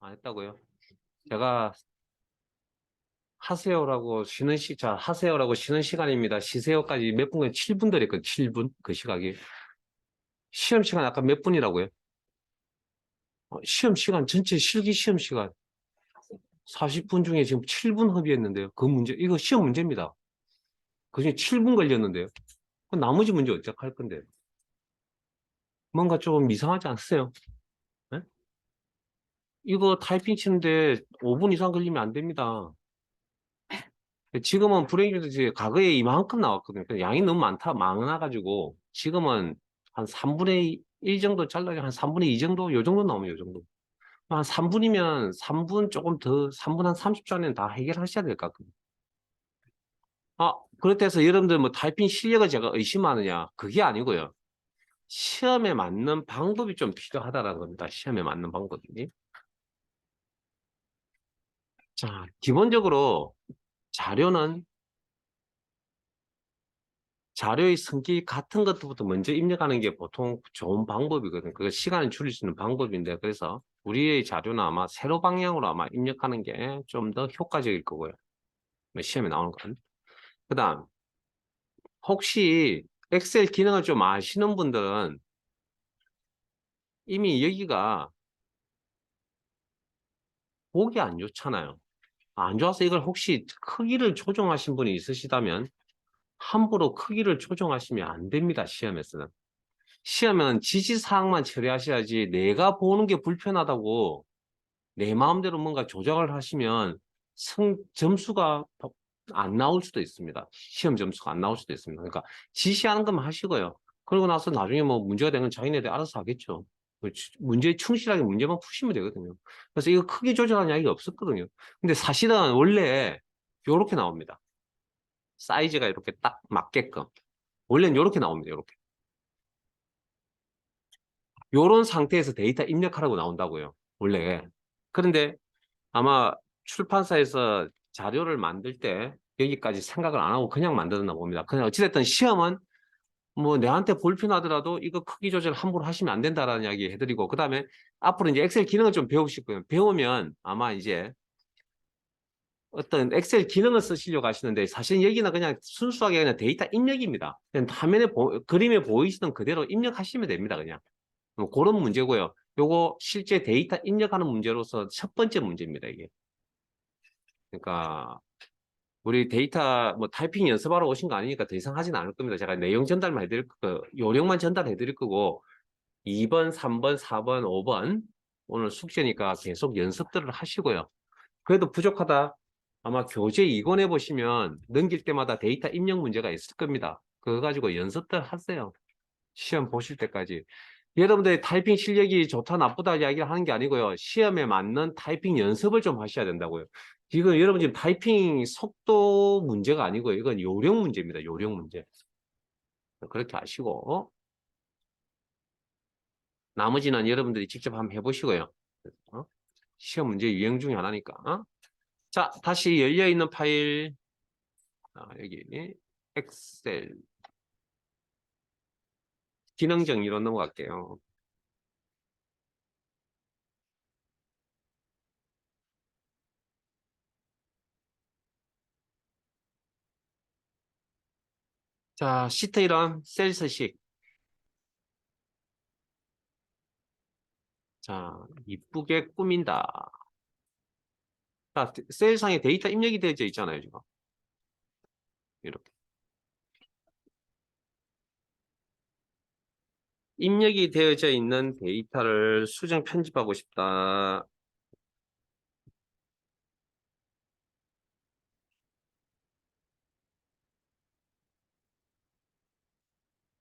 안 했다고요? 제가 하세요라고 자, 하세요라고 쉬는 시간입니다. 쉬세요까지 몇 분, 7분 드렸거든요. 7분? 그 시각이. 시험 시간 아까 몇 분이라고요? 시험 시간, 전체 실기 시험 시간 40분 중에 지금 7분 허비했는데요. 그 문제, 이거 시험 문제입니다. 그중에 7분 걸렸는데요. 그 나머지 문제 어떡할 건데요? 뭔가 좀 이상하지 않으세요? 네? 이거 타이핑 치는데 5분 이상 걸리면 안 됩니다. 지금은 불행히도 과거에 이만큼 나왔거든요. 양이 너무 많아가지고 지금은 한 3분의 1 정도 잘라야 한 3분의 2 정도, 요 정도 나오면 요 정도. 한 3분이면 3분 조금 더, 3분 한 30초 안에 다 해결하셔야 될 것 같거든요. 그렇다 해서 여러분들 뭐 타이핑 실력을 제가 의심하느냐? 그게 아니고요. 시험에 맞는 방법이 좀 필요하다라는 겁니다. 시험에 맞는 방법이. 자, 기본적으로 자료는 자료의 성질 같은 것부터 먼저 입력하는 게 보통 좋은 방법이거든요. 그 시간을 줄일 수 있는 방법인데, 그래서 우리의 자료는 아마 세로 방향으로 아마 입력하는 게 좀 더 효과적일 거고요. 시험에 나오는 건. 그 다음, 혹시 엑셀 기능을 좀 아시는 분들은 이미 여기가 보기 안 좋잖아요. 안 좋아서 이걸 혹시 크기를 조정하신 분이 있으시다면 함부로 크기를 조정하시면 안 됩니다. 시험에서는. 시험은 지시사항만 처리하셔야지 내가 보는 게 불편하다고 내 마음대로 뭔가 조작을 하시면 점수가 안 나올 수도 있습니다. 시험 점수가 안 나올 수도 있습니다. 그러니까 지시하는 것만 하시고요. 그러고 나서 나중에 뭐 문제가 되면 자기네들이 알아서 하겠죠. 문제에 충실하게 문제만 푸시면 되거든요. 그래서 이거 크기 조절하는 이야기가 없었거든요. 근데 사실은 원래 이렇게 나옵니다. 사이즈가 이렇게 딱 맞게끔. 원래는 이렇게 나옵니다. 이렇게. 이런 상태에서 데이터 입력하라고 나온다고요. 원래. 그런데 아마 출판사에서 자료를 만들 때 여기까지 생각을 안 하고 그냥 만들었나 봅니다. 그냥 어찌됐든 시험은 뭐 내한테 불편하더라도 이거 크기 조절 함부로 하시면 안 된다라는 이야기 해드리고, 그 다음에 앞으로 이제 엑셀 기능을 좀 배우실 거예요. 배우면 아마 이제 어떤 엑셀 기능을 쓰시려고 하시는데 사실 여기는 그냥 순수하게 그냥 데이터 입력입니다. 그냥 화면에 그림에 보이시는 그대로 입력하시면 됩니다. 그냥. 뭐 그런 문제고요. 요거 실제 데이터 입력하는 문제로서 첫 번째 문제입니다. 이게. 그러니까 우리 데이터 뭐 타이핑 연습하러 오신 거 아니니까 더 이상 하진 않을 겁니다. 제가 내용 전달만 해드릴 요령만 전달해 드릴 거고 2번, 3번, 4번, 5번 오늘 숙제니까 계속 연습들을 하시고요. 그래도 부족하다. 아마 교재 2권 해보시면 넘길 때마다 데이터 입력 문제가 있을 겁니다. 그거 가지고 연습들 하세요. 시험 보실 때까지. 여러분들의 타이핑 실력이 좋다 나쁘다 이야기를 하는 게 아니고요. 시험에 맞는 타이핑 연습을 좀 하셔야 된다고요. 지금 여러분 지금 타이핑 속도 문제가 아니고요. 이건 요령 문제입니다. 요령 문제. 그렇게 아시고 나머지는 여러분들이 직접 한번 해보시고요. 시험 문제 유형 중에 하나니까. 자, 다시 열려있는 파일 여기 엑셀 기능 정리로 넘어갈게요. 자, 시트 이름 셀 서식. 자, 이쁘게 꾸민다. 자, 셀상에 데이터 입력이 되어져 있잖아요, 지금. 이렇게. 입력이 되어져 있는 데이터를 수정 편집하고 싶다.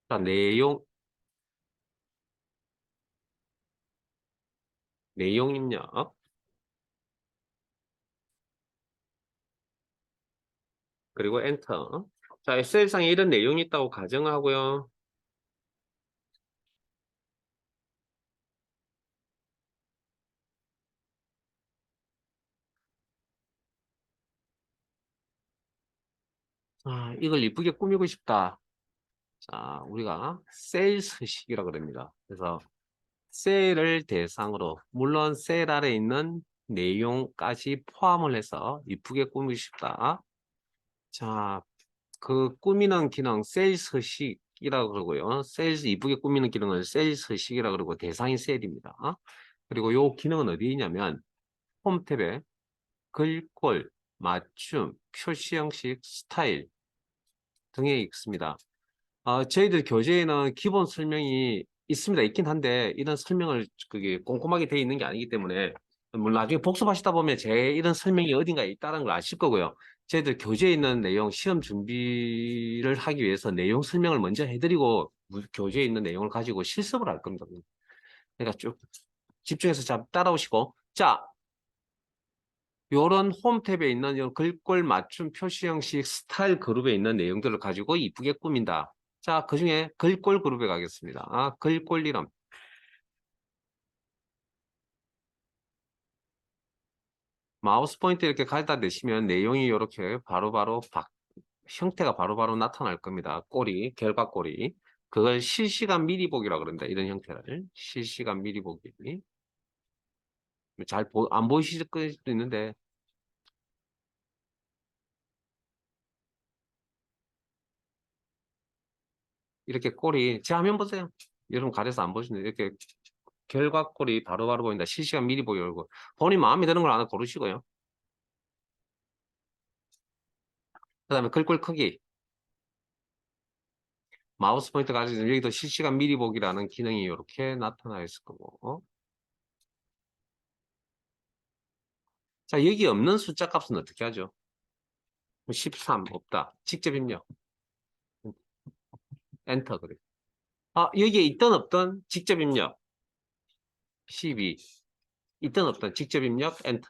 자, 내용 입력. 그리고 엔터. 자, 엑셀상에 이런 내용이 있다고 가정하고요. 이걸 이쁘게 꾸미고 싶다. 자, 우리가 셀 서식이라고 그럽니다. 그래서 셀을 대상으로, 물론 셀 아래 있는 내용까지 포함을 해서 이쁘게 꾸미고 싶다. 자, 그 꾸미는 기능 세일스식이라고 그러고요. 세일스 이쁘게 꾸미는 기능은 세일스식이라고 그러고 대상이 셀입니다. 그리고 요 기능은 어디 있냐면 홈 탭에 글꼴, 맞춤, 표시 형식, 스타일 등에 있습니다. 저희들 교재에는 기본 설명이 있습니다. 있긴 한데 이런 설명을 그게 꼼꼼하게 되어 있는 게 아니기 때문에 물론 나중에 복습하시다 보면 제 이런 설명이 어딘가에 있다는 걸 아실 거고요. 저희들 교재에 있는 내용 시험 준비를 하기 위해서 내용 설명을 먼저 해드리고 교재에 있는 내용을 가지고 실습을 할 겁니다. 그러니까 쭉 집중해서 잘 따라오시고 자, 요런 홈 탭에 있는 요 글꼴 맞춤 표시 형식 스타일 그룹에 있는 내용들을 가지고 이쁘게 꾸민다. 자, 그 중에 글꼴 그룹에 가겠습니다. 글꼴 이름. 마우스 포인트 이렇게 가져다 대시면 내용이 이렇게 바로바로 형태가 바로바로 나타날 겁니다. 꼬리, 결과꼬리. 그걸 실시간 미리 보기라고 그럽니다. 이런 형태를. 실시간 미리 보기. 안 보이실 수도 있는데 이렇게 꼬리 제 화면 보세요. 여러분 가려서 안 보시는데 이렇게 결과꼴이 바로바로 보인다. 실시간 미리 보기 열고 본인 마음에 드는 걸 하나 고르시고요. 그 다음에 글꼴 크기 마우스 포인트 가지고 여기도 실시간 미리 보기라는 기능이 이렇게 나타나 있을 거고 자 여기 없는 숫자 값은 어떻게 하죠? 13 없다. 직접 입력 엔터 그래. 여기에 있던 없던 직접 입력 12 있던 없던 직접 입력 엔터.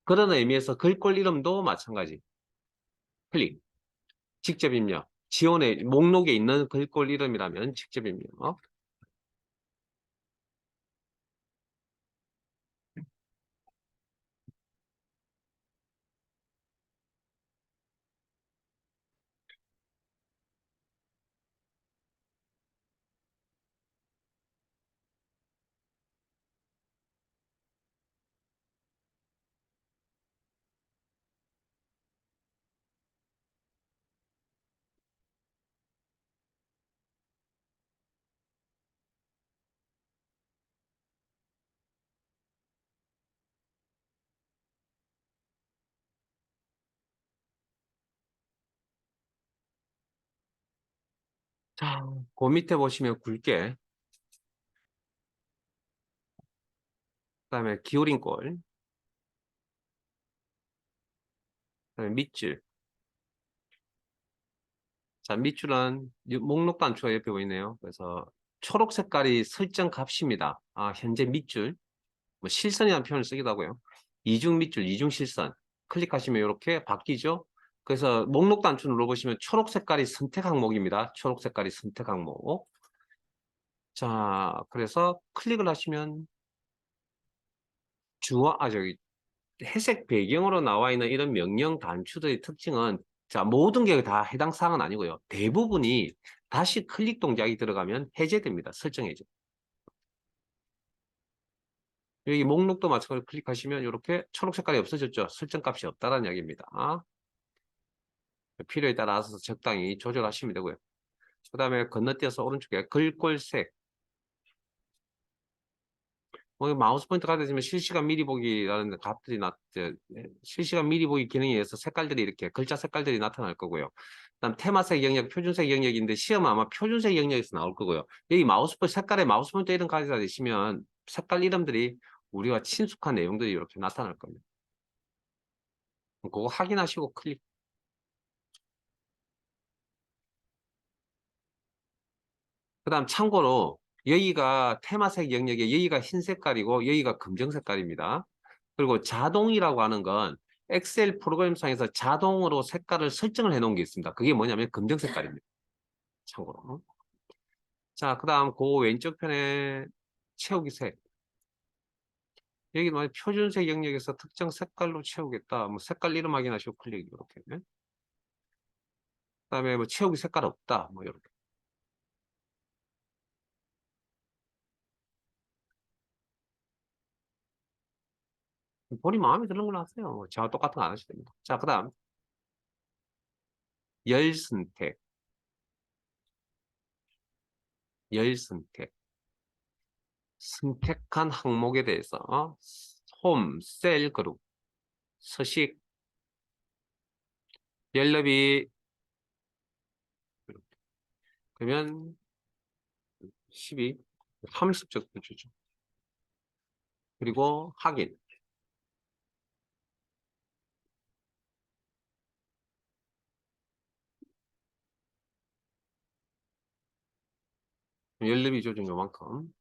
그런 의미에서 글꼴 이름도 마찬가지 클릭 직접 입력 지원의 목록에 있는 글꼴 이름이라면 직접 입력. 자, 그 밑에 보시면 굵게 그다음에 기울인 꼴 그다음에 밑줄. 자, 밑줄은 목록 단추가 옆에 보이네요. 그래서 초록 색깔이 설정 값입니다. 현재 밑줄 뭐 실선이라는 표현을 쓰기도 하고요. 이중 밑줄, 이중 실선 클릭하시면 이렇게 바뀌죠. 그래서 목록 단추 눌러보시면 초록 색깔이 선택 항목입니다. 초록 색깔이 선택 항목. 자, 그래서 클릭을 하시면 저기 회색 배경으로 나와 있는 이런 명령 단추들의 특징은 자 모든 게 다 해당 사항은 아니고요. 대부분이 다시 클릭 동작이 들어가면 해제됩니다. 설정 해제. 여기 목록도 마찬가지로 클릭하시면 이렇게 초록 색깔이 없어졌죠. 설정 값이 없다는 이야기입니다. 필요에 따라서 적당히 조절하시면 되고요. 그 다음에 건너뛰어서 오른쪽에 글꼴색 마우스 포인트 가되시면 실시간 미리 보기라는 값들이 실시간 미리 보기 기능에 의해서 색깔들이 이렇게 글자 색깔들이 나타날 거고요. 그다음 테마색 영역, 표준색 영역인데 시험 아마 표준색 영역에서 나올 거고요. 여기 색깔에 마우스 포인트 이름 가져다 대시면 색깔 이름들이 우리와 친숙한 내용들이 이렇게 나타날 겁니다. 그거 확인하시고 클릭. 그다음 참고로 여기가 테마색 영역에 여기가 흰 색깔이고 여기가 검정 색깔입니다. 그리고 자동이라고 하는 건 엑셀 프로그램상에서 자동으로 색깔을 설정을 해 놓은 게 있습니다. 그게 뭐냐면 검정 색깔입니다. 참고로. 자, 그 다음 그 왼쪽 편에 채우기 색. 여기 뭐 표준색 영역에서 특정 색깔로 채우겠다. 뭐 색깔 이름 확인하시고 클릭 이렇게. 그 다음에 뭐 채우기 색깔 없다. 뭐 이렇게. 본인 마음에 드는 걸로 하세요. 저와 똑같은 거 안 하셔도 됩니다. 자, 그 다음, 열 선택. 열 선택. 선택한 항목에 대해서, 홈, 셀, 그룹, 서식, 열너비, 그러면 12, 30적 주죠. 그리고 확인. 열너비 조정 요만큼.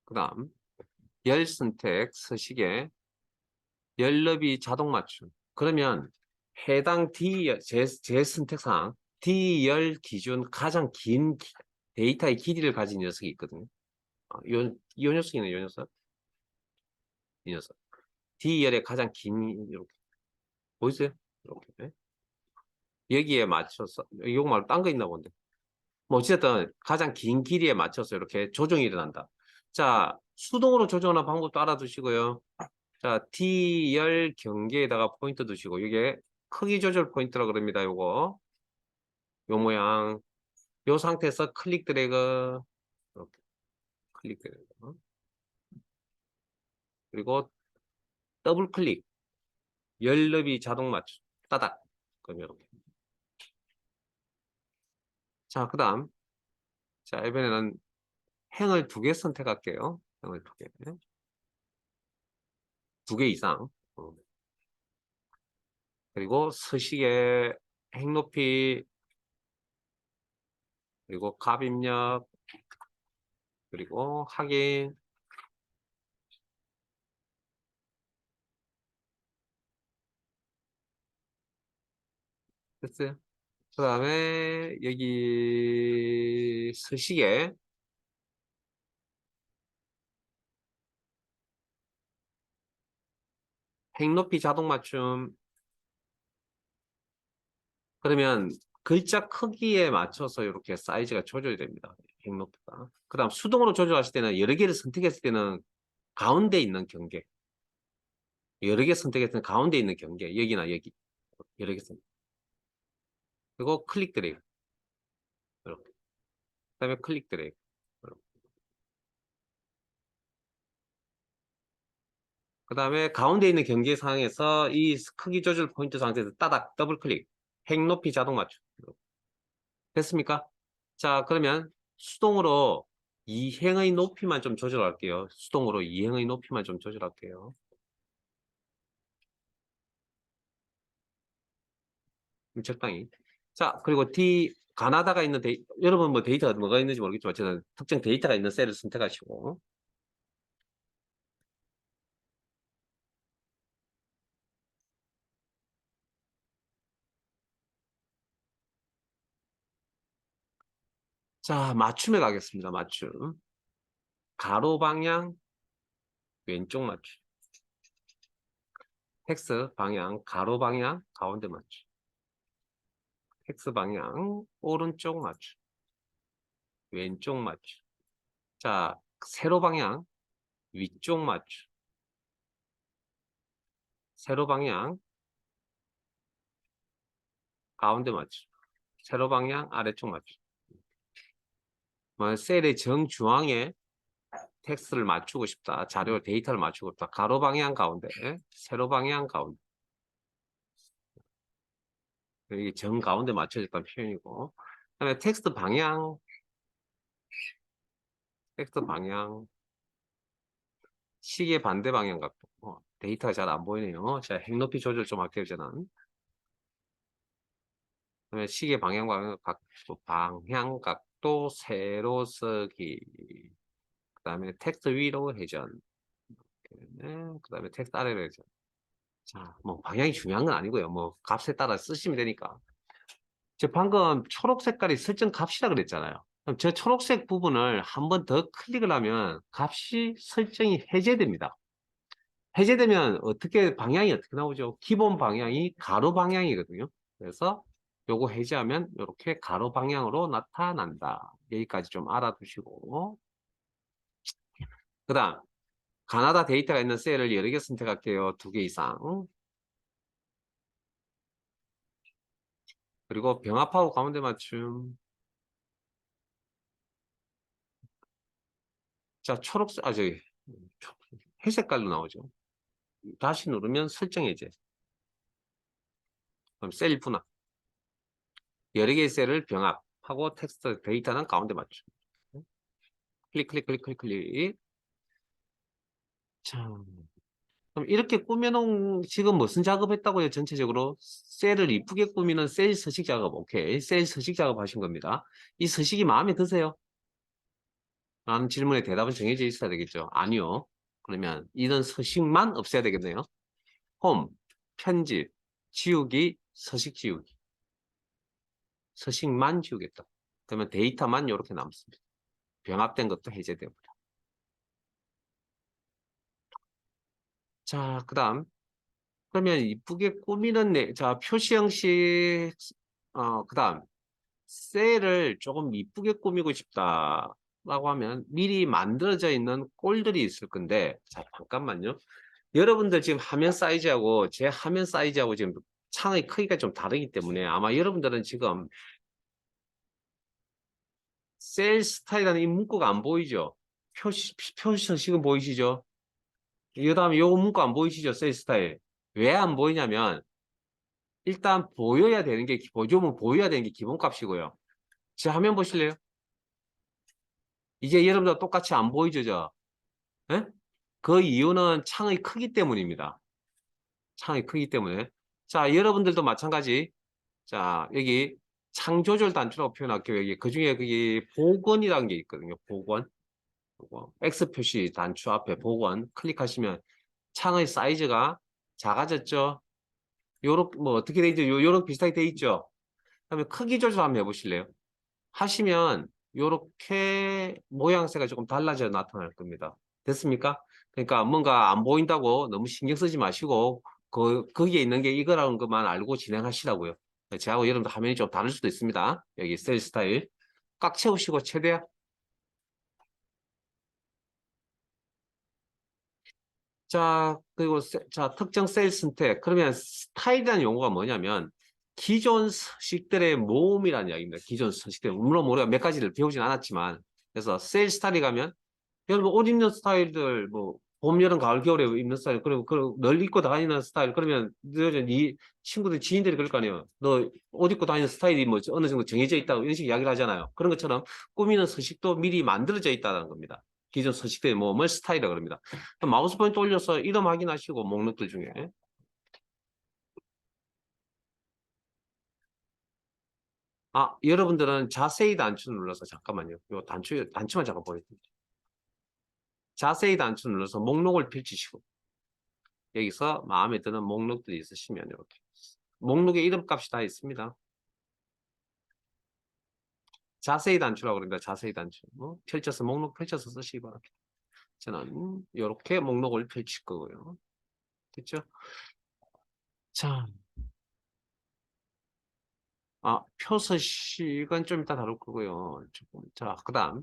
그 다음, 열 선택, 서식에 열너비 자동 맞춤. 그러면 해당 제 선택상 D열 기준 가장 긴 데이터의 길이를 가진 녀석이 있거든요. 이 녀석이네, 이 녀석. 이 녀석. D열의 가장 긴, 이렇게. 보이세요? 이렇게. 네? 여기에 맞춰서, 이거 말고 딴 거 있나 본데. 뭐, 어쨌든 가장 긴 길이에 맞춰서 이렇게 조정이 일어난다. 자, 수동으로 조정하는 방법도 알아두시고요. 자, D열 경계에다가 포인트 두시고, 이게 크기 조절 포인트라 그럽니다, 요거. 요 모양. 요 상태에서 클릭 드래그, 이렇게 클릭 드래그. 그리고 더블 클릭, 열너비 자동 맞춤, 따닥. 그럼 이렇게. 자, 그 다음. 자, 이번에는 행을 두 개 선택할게요. 행을 두 개. 두 개 이상. 그리고 서식의 행 높이, 그리고 값 입력, 그리고 확인. 됐어요. 그 다음에 여기 서식에 행 높이 자동 맞춤. 그러면 글자 크기에 맞춰서 이렇게 사이즈가 조절이 됩니다. 행 높이가. 그 다음 수동으로 조절하실 때는 여러 개를 선택했을 때는 가운데 있는 경계. 여러 개 선택했을 때는 가운데 있는 경계. 여기나 여기. 여러 개 선택. 그리고 클릭 드래그. 이렇게. 그 다음에 클릭 드래그. 이렇게. 그 다음에 가운데 있는 경계 상황에서 이 크기 조절 포인트 상태에서 따닥 더블 클릭. 행 높이 자동 맞춤. 이렇게. 됐습니까? 자, 그러면 수동으로 이 행의 높이만 좀 조절할게요. 수동으로 이 행의 높이만 좀 조절할게요. 적당히. 자, 그리고 가나다가 있는 여러분 뭐 데이터가 뭐가 있는지 모르겠지만 저는 특정 데이터가 있는 셀을 선택하시고 자, 맞춤에 가겠습니다. 맞춤. 가로 방향 왼쪽 맞춤. 텍스 방향 가로 방향 가운데 맞춤. 텍스 방향 오른쪽 맞춤. 왼쪽 맞춤. 자, 세로 방향 위쪽 맞춤. 세로 방향 가운데 맞춤. 세로 방향 아래쪽 맞춤. 뭐 셀의 정중앙에 텍스트를 맞추고 싶다. 자료 데이터를 맞추고 싶다. 가로 방향 가운데, 세로 방향 가운데. 이게 정 가운데 맞춰졌다는 표현이고. 그다음에 텍스트 방향, 시계 반대 방향 각도. 데이터가 잘 안 보이네요. 자, 핵 높이 조절 좀 할게요, 저는. 그다음에 시계 방향 각도 세로 서기. 그다음에 텍스트 위로 회전. 그다음에 텍스트 아래로 회전. 자, 뭐 방향이 중요한 건 아니고요. 뭐 값에 따라 쓰시면 되니까. 저 방금 초록 색깔이 설정 값이라 그랬잖아요. 그럼 저 초록색 부분을 한 번 더 클릭을 하면 값이 설정이 해제됩니다. 해제되면 방향이 어떻게 나오죠? 기본 방향이 가로 방향이거든요. 그래서 요거 해제하면 이렇게 가로 방향으로 나타난다. 여기까지 좀 알아두시고. 그 다음, 가나다 데이터가 있는 셀을 여러 개 선택할게요. 2개 이상. 그리고 병합하고 가운데 맞춤. 자, 초록색, 저기, 회색깔로 나오죠. 다시 누르면 설정 해제. 그럼 셀 분할. 여러 개의 셀을 병합하고 텍스트 데이터는 가운데 맞춤. 클릭, 클릭, 클릭, 클릭, 클릭. 자, 그럼 이렇게 꾸며놓은, 지금 무슨 작업했다고요? 전체적으로 셀을 이쁘게 꾸미는 셀 서식 작업. 오케이. 셀 서식 작업 하신 겁니다. 이 서식이 마음에 드세요? 라는 질문에 대답은 정해져 있어야 되겠죠. 아니요. 그러면 이런 서식만 없애야 되겠네요. 홈, 편집, 지우기, 서식 지우기. 서식만 지우겠다. 그러면 데이터만 이렇게 남습니다. 병합된 것도 해제됩니다. 자, 그 다음. 그러면 이쁘게 꾸미는 자, 표시 형식, 그 다음. 셀을 조금 이쁘게 꾸미고 싶다라고 하면 미리 만들어져 있는 꼴들이 있을 건데, 자, 잠깐만요. 여러분들 지금 화면 사이즈하고 제 화면 사이즈하고 지금 창의 크기가 좀 다르기 때문에 아마 여러분들은 지금 셀 스타일이라는 이 문구가 안 보이죠? 표시 서식은 보이시죠? 이 다음에 요 문구 안 보이시죠? 셀 스타일. 왜 안 보이냐면 일단 보여야 되는 게 보조문 보여야 되는 게 기본값이고요. 제 화면 보실래요? 이제 여러분들 똑같이 안 보이죠? 예? 그 이유는 창의 크기 때문입니다. 창의 크기 때문에. 자, 여러분들도 마찬가지. 자, 여기 창 조절 단추라고 표현할게요. 여기 그 중에 그게 복원이라는 게 있거든요. 복원. X 표시 단추 앞에 복원 클릭하시면 창의 사이즈가 작아졌죠. 요렇게 뭐 어떻게 돼 있죠? 요렇게 비슷하게 돼 있죠. 그러면 크기 조절 한번 해보실래요? 하시면 요렇게 모양새가 조금 달라져 나타날 겁니다. 됐습니까? 그러니까 뭔가 안 보인다고 너무 신경 쓰지 마시고 거기에 있는 게 이거라는 것만 알고 진행하시라고요. 저하고 여러분들 화면이 좀 다를 수도 있습니다. 여기 셀 스타일 꽉 채우시고 최대한. 자, 그리고 자, 특정 셀 선택. 그러면 스타일이라는 용어가 뭐냐면 기존 서식들의 모음이라는 이야기입니다. 기존 서식들. 물론 우리가 몇 가지를 배우진 않았지만 그래서 셀 스타일이 가면 여러분 옷 입는 스타일들 뭐 봄, 여름, 가을, 겨울에 입는 스타일 그리고 널 입고 다니는 스타일 그러면 네 친구들 지인들이 그럴 거 아니에요. 너 옷 입고 다니는 스타일이 뭐 어느 정도 정해져 있다고 이런 식으로 이야기를 하잖아요. 그런 것처럼 꾸미는 서식도 미리 만들어져 있다는 겁니다. 기존 서식들의 모음을 스타일이라고 그럽니다. 마우스 포인트 올려서 이름 확인하시고 목록들 중에 여러분들은 자세히 단추 눌러서 잠깐만요. 요 단추만 잠깐 보여드릴게요. 자세히 단추 눌러서 목록을 펼치시고 여기서 마음에 드는 목록들이 있으시면 이렇게 목록에 이름값이 다 있습니다. 자세히 단추라고 그럽니다. 자세히 단추. 펼쳐서 목록 펼쳐서 쓰시기 바랍니다. 저는 이렇게 목록을 펼칠 거고요. 됐죠? 자, 표서식은 좀 이따 다룰 거고요. 자, 그다음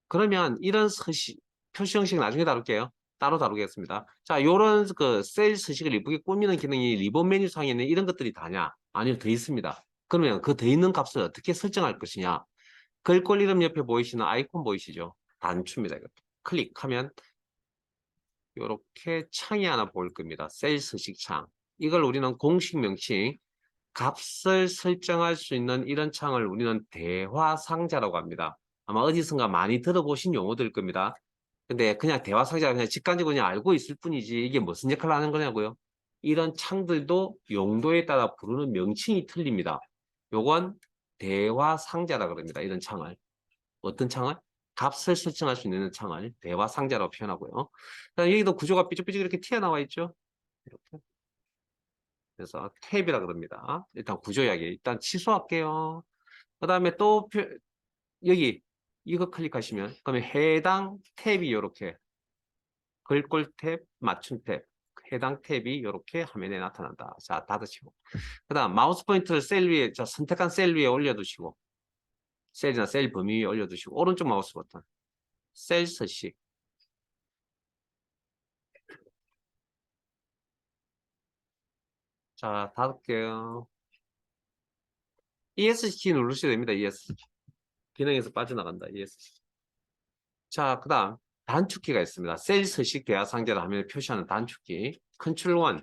그러면 이런 서식, 표시 형식 나중에 다룰게요. 따로 다루겠습니다. 자, 요런 그 셀 서식을 이쁘게 꾸미는 기능이 리본 메뉴 상에 있는 이런 것들이 다냐? 아니요, 더 있습니다. 그러면 그 더 있는 값을 어떻게 설정할 것이냐? 글꼴 이름 옆에 보이시는 아이콘 보이시죠? 단추입니다. 이거. 클릭하면 이렇게 창이 하나 보일 겁니다. 셀 서식 창. 이걸 우리는 공식 명칭, 값을 설정할 수 있는 이런 창을 우리는 대화 상자라고 합니다. 아마 어디선가 많이 들어보신 용어들 겁니다. 근데 그냥 대화 상자가 그냥 직관적으로 그냥 알고 있을 뿐이지 이게 무슨 역할을 하는 거냐고요. 이런 창들도 용도에 따라 부르는 명칭이 틀립니다. 요건 대화 상자라 그럽니다. 이런 창을. 어떤 창을? 값을 설정할 수 있는 창을 대화 상자라고 표현하고요. 여기도 구조가 삐죽삐죽 이렇게 튀어나와 있죠. 이렇게. 그래서 탭이라 그럽니다. 일단 구조 이야기 일단 취소할게요. 그 다음에 또 여기 이거 클릭하시면 그러면 해당 탭이 이렇게 글꼴 탭, 맞춤 탭 해당 탭이 이렇게 화면에 나타난다. 자, 닫으시고 그 다음 마우스 포인트를 셀 위에 선택한 셀 위에 올려두시고 셀이나 셀 범위 위에 올려두시고 오른쪽 마우스 버튼 셀 서식 자, 닫을게요. ESC 누르셔도 됩니다. ESC. 기능에서 빠져나간다. ESC. 자, 그 다음 단축키가 있습니다. 셀 서식 대화 상자를 화면에 표시하는 단축키. 컨트롤 1.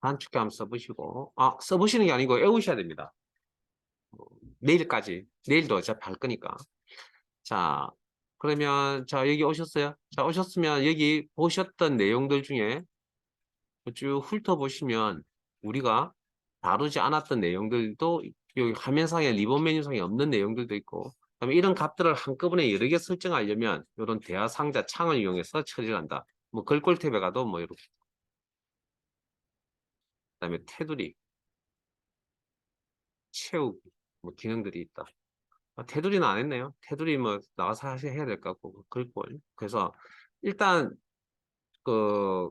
단축키 한번 써보시고, 써보시는 게 아니고 외우셔야 됩니다. 내일까지. 내일도 어차피 할 거니까. 자, 그러면, 자, 여기 오셨어요? 자, 오셨으면 여기 보셨던 내용들 중에 쭉 훑어보시면 우리가 다루지 않았던 내용들도 여기 화면상에 리본 메뉴상에 없는 내용들도 있고, 그다음에 이런 값들을 한꺼번에 여러 개 설정하려면 이런 대화 상자 창을 이용해서 처리를 한다. 뭐 글꼴 탭에 가도 뭐 이렇게. 그다음에 테두리, 채우기, 뭐 기능들이 있다. 테두리는 안 했네요. 테두리 뭐 나가서 해야 될 것 같고 글꼴. 그래서 일단 그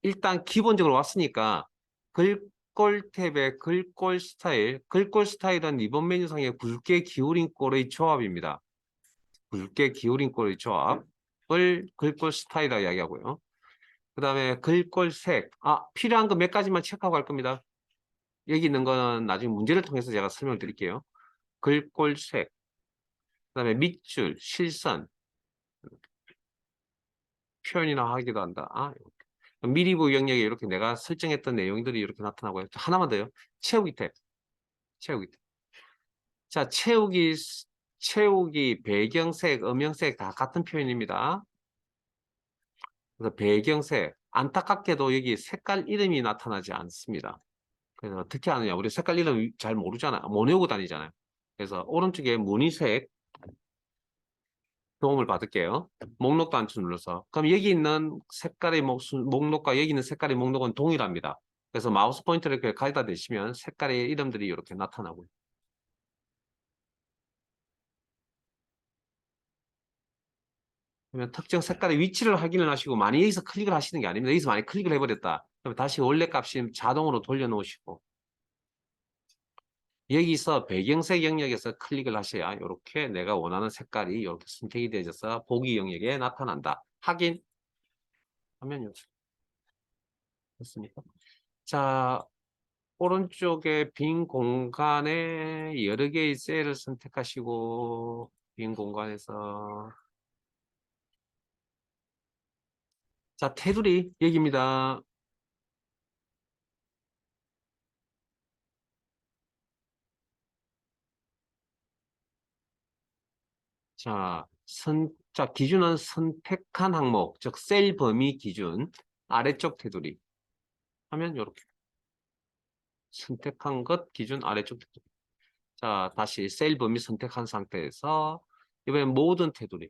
일단 기본적으로 왔으니까 글꼴 탭의 글꼴 스타일은 리본 메뉴상의 굵게 기울인 꼴의 조합입니다. 굵게 기울인 꼴의 조합을 글꼴 스타일이라고 이야기하고요. 그 다음에 글꼴 색. 필요한 거 몇 가지만 체크하고 갈 겁니다. 여기 있는 거는 나중에 문제를 통해서 제가 설명을 드릴게요. 글꼴 색. 그 다음에 밑줄, 실선, 표현이나 하기도 한다. 미리부 영역에 이렇게 내가 설정했던 내용들이 이렇게 나타나고요. 하나만 더요. 채우기 탭. 채우기 탭. 자, 채우기, 배경색, 음영색 다 같은 표현입니다. 그래서 배경색, 안타깝게도 여기 색깔 이름이 나타나지 않습니다. 그래서 어떻게 하느냐. 우리 색깔 이름 잘 모르잖아요. 못 외우고 다니잖아요. 그래서 오른쪽에 무늬색 도움을 받을게요. 목록 단추 눌러서. 그럼 여기 있는 색깔의 목록과 여기 있는 색깔의 목록은 동일합니다. 그래서 마우스 포인터를 이렇게 가져다 대시면 색깔의 이름들이 이렇게 나타나고요. 그러면 특정 색깔의 위치를 확인을 하시고 많이 여기서 클릭을 하시는 게 아닙니다. 여기서 많이 클릭을 해버렸다. 그럼 다시 원래 값이 자동으로 돌려놓으시고 여기서 배경색 영역에서 클릭을 하셔야 이렇게 내가 원하는 색깔이 이렇게 선택이 되어져서 보기 영역에 나타난다. 확인 하면 됐습니까? 자, 오른쪽에 빈 공간에 여러 개의 셀을 선택하시고 빈 공간에서 자, 테두리 여기입니다. 자, 기준은 선택한 항목, 즉 셀 범위 기준 아래쪽 테두리 하면 이렇게 선택한 것 기준 아래쪽 테두리. 자, 다시 셀 범위 선택한 상태에서 이번엔 모든 테두리.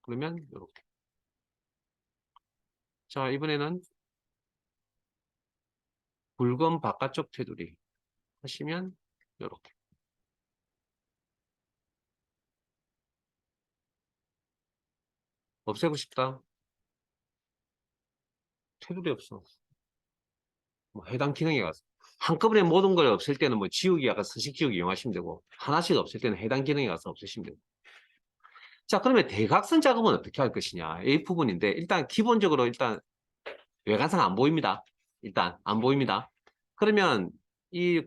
그러면 이렇게. 자, 이번에는 붉은 바깥쪽 테두리 하시면 이렇게. 없애고 싶다. 테두리 없어. 뭐 해당 기능에 가서. 한꺼번에 모든 걸 없앨 때는 뭐 지우기, 아까 서식 지우기 이용하시면 되고, 하나씩 없앨 때는 해당 기능에 가서 없애시면 되고. 자, 그러면 대각선 작업은 어떻게 할 것이냐? 이 부분인데, 일단 기본적으로 일단 외관상 안 보입니다. 일단 안 보입니다. 그러면 이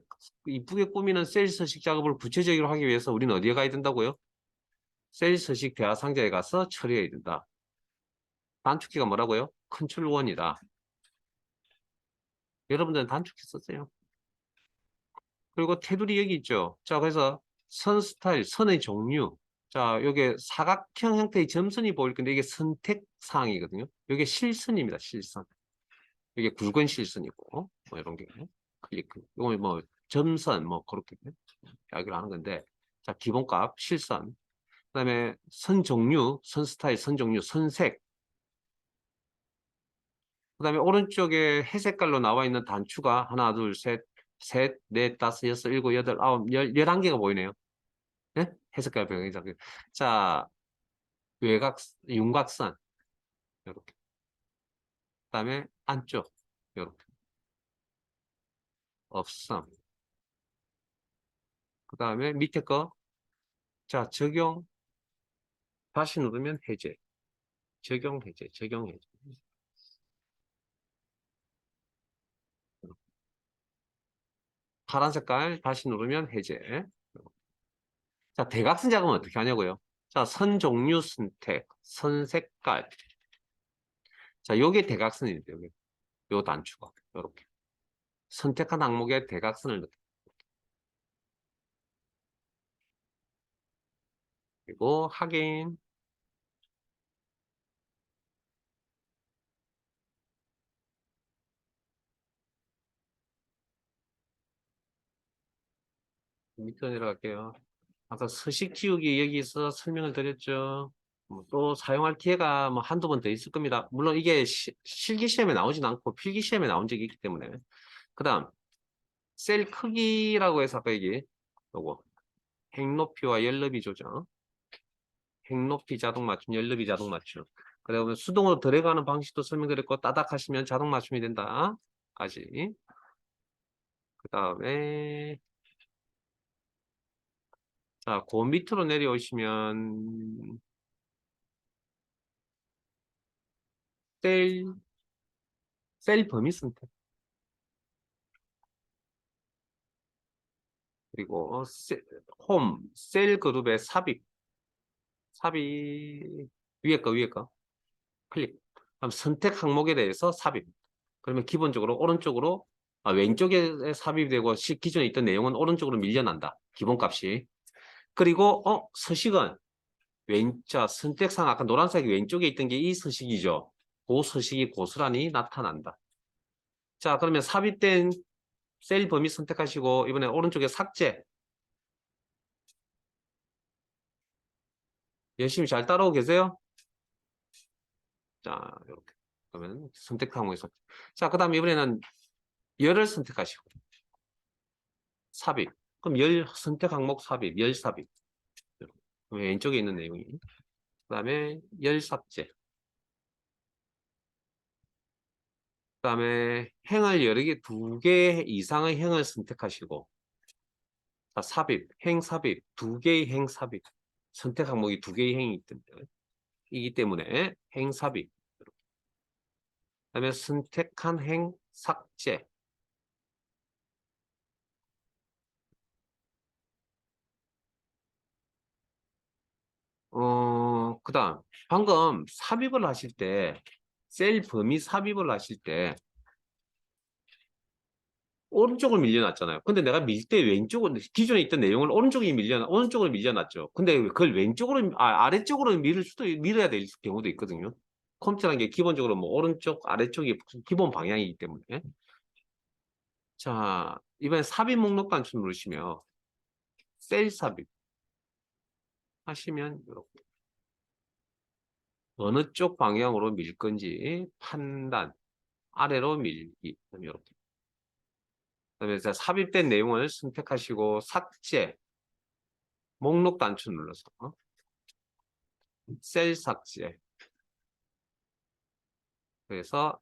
이쁘게 꾸미는 셀 서식 작업을 구체적으로 하기 위해서 우리는 어디에 가야 된다고요? 셀 서식 대화 상자에 가서 처리해야 된다. 단축키가 뭐라고요? 컨트롤 1이다. 여러분들은 단축키 썼어요. 그리고 테두리 여기 있죠. 자, 그래서 선 스타일, 선의 종류. 자, 요게 사각형 형태의 점선이 보일 건데 이게 선택 사항이거든요. 이게 실선입니다. 실선. 이게 굵은 실선이고 뭐 이런 게 클릭. 이거 뭐 점선 뭐 그렇게 이야기를 하는 건데 자, 기본값 실선. 그다음에 선 종류, 선 스타일, 선 종류, 선색. 그다음에 오른쪽에 회색깔로 나와 있는 단추가 하나, 둘, 셋, 넷, 다섯, 여섯, 일곱, 여덟, 아홉, 11개가 보이네요. 네? 해석과 병행자. 자, 윤곽선. 이렇게. 그다음에 안쪽. 이렇게. 없음. 그다음에 밑에 거. 자, 적용. 다시 누르면 해제. 적용 해제, 적용 해제. 파란 색깔 다시 누르면 해제. 자, 대각선 작업은 어떻게 하냐고요? 자, 선 종류 선택, 선 색깔. 자, 요게 대각선인데, 요게. 요 단추가. 요렇게. 선택한 항목에 대각선을 넣고. 그리고 확인. 밑으로 내려갈게요. 아까 서식 지우기 여기서 설명을 드렸죠. 뭐또 사용할 기회가 뭐 한두 번 더 있을 겁니다. 물론 이게 실기 시험에 나오진 않고 필기 시험에 나온 적이 있기 때문에. 그 다음, 셀 크기라고 해서 아까 얘기, 요거. 행높이와 열높이 조정. 행높이 자동 맞춤, 열높이 자동 맞춤. 그다음에 수동으로 들어가는 방식도 설명드렸고, 따닥하시면 자동 맞춤이 된다. 까지. 그 다음에, 자, 그 밑으로 내려오시면, 셀, 셀 범위 선택. 그리고 홈, 셀 그룹의 삽입, 위에 거, 클릭. 그럼 선택 항목에 대해서 삽입. 그러면 기본적으로 오른쪽으로, 왼쪽에 삽입이 되고, 기존에 있던 내용은 오른쪽으로 밀려난다. 기본값이. 그리고, 서식은, 선택상 아까 노란색이 왼쪽에 있던 게 이 서식이죠. 그 서식이 고스란히 나타난다. 자, 그러면 삽입된 셀 범위 선택하시고, 이번에 오른쪽에 삭제. 열심히 잘 따라오고 계세요? 자, 이렇게. 그러면 선택 항목에서. 자, 그 다음에 이번에는 열을 선택하시고. 삽입. 그럼 열 선택 항목 삽입, 열 삽입. 왼쪽에 있는 내용이. 그 다음에 열 삭제. 그 다음에 행을 여러 개, 두 개 이상의 행을 선택하시고. 자, 삽입, 행 삽입, 두 개의 행 삽입. 선택 항목이 두 개의 행이 이기 때문에 행 삽입. 그 다음에 선택한 행 삭제. 그 다음, 방금 삽입을 하실 때, 셀 범위 삽입을 하실 때, 오른쪽을 밀려놨잖아요. 근데 내가 밀 때 왼쪽으로, 기존에 있던 내용을 오른쪽으로 밀려놨죠. 근데 그걸 아래쪽으로 밀어야 될 경우도 있거든요. 컴퓨터라는 게 기본적으로 뭐 오른쪽, 아래쪽이 기본 방향이기 때문에. 자, 이번에 삽입 목록 단추 누르시면, 셀 삽입 하시면, 이렇게. 어느 쪽 방향으로 밀 건지 판단, 아래로 밀기, 이렇게. 그다음에 삽입된 내용을 선택하시고 삭제, 목록 단추 눌러서 셀 삭제. 그래서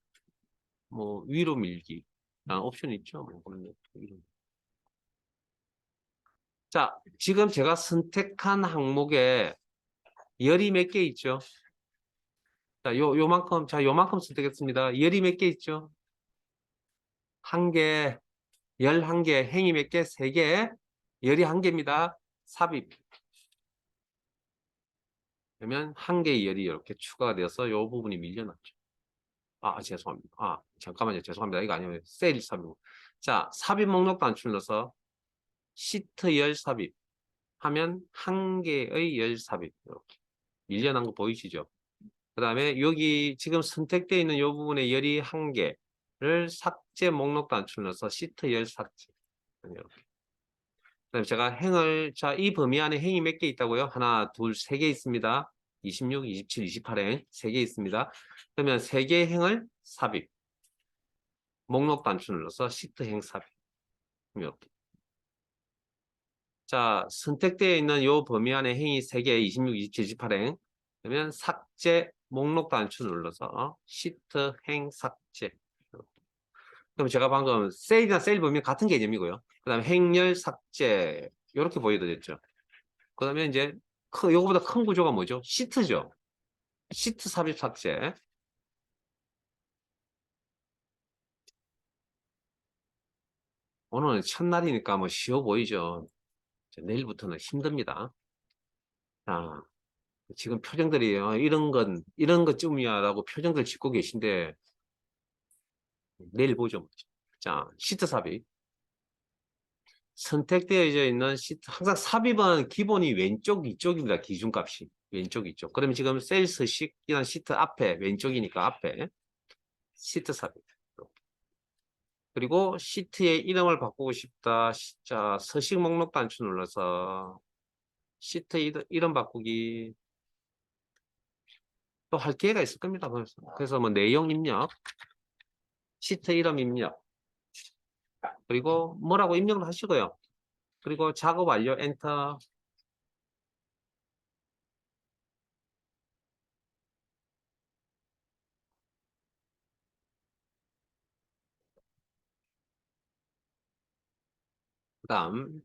뭐 위로 밀기 라는 옵션이 있죠. 자, 지금 제가 선택한 항목에 열이 몇 개 있죠? 자, 요만큼 선택했습니다. 열이 몇 개 있죠? 한 개, 11개, 행이 몇 개? 3개, 열이 한 개입니다. 삽입. 그러면 한 개의 열이 이렇게 추가가 되어서 이 부분이 밀려났죠. 죄송합니다. 잠깐만요. 죄송합니다. 이거 아니에요. 셀 삽입. 자, 삽입 목록 단추 눌러서 시트 열 삽입 하면 한 개의 열 삽입. 이렇게. 밀려난 거 보이시죠? 그 다음에 여기 지금 선택되어 있는 이 부분에 열이 한 개를 삭제 목록 단추 눌러서 시트 열 삭제. 이렇게. 그다음에 제가 이 범위 안에 행이 몇 개 있다고요? 하나, 둘, 세 개 있습니다. 26, 27, 28행 세 개 있습니다. 그러면 세 개의 행을 삽입. 목록 단추 눌러서 시트 행 삽입. 이렇게. 자, 선택되어 있는 이 범위 안에 행이 3개, 26, 27, 28행. 그러면 삭제 목록 단추 눌러서 시트 행 삭제. 그럼 제가 방금 셀이나 셀 범위 같은 개념이고요. 그 다음에 행렬 삭제. 이렇게 보여드렸죠. 그 다음에 이제 요거보다 큰 구조가 뭐죠? 시트죠. 시트 삽입 삭제. 오늘은 첫날이니까 뭐 쉬워 보이죠. 내일부터는 힘듭니다. 자, 지금 표정들이 이런 것쯤이야라고 표정들 짓고 계신데 내일 보죠. 자, 시트 삽입. 선택되어져 있는 시트, 항상 삽입은 기본이 왼쪽 이쪽입니다. 기준값이 왼쪽 이쪽. 그러면 지금 셀스식이라는 시트 앞에 왼쪽이니까 앞에 시트 삽입. 그리고 시트의 이름을 바꾸고 싶다. 자, 서식 목록 단추 눌러서 시트 이름 바꾸기 또 할 기회가 있을 겁니다. 그래서 뭐 내용 입력, 시트 이름 입력, 그리고 뭐라고 입력을 하시고요. 그리고 작업 완료 엔터. 그다음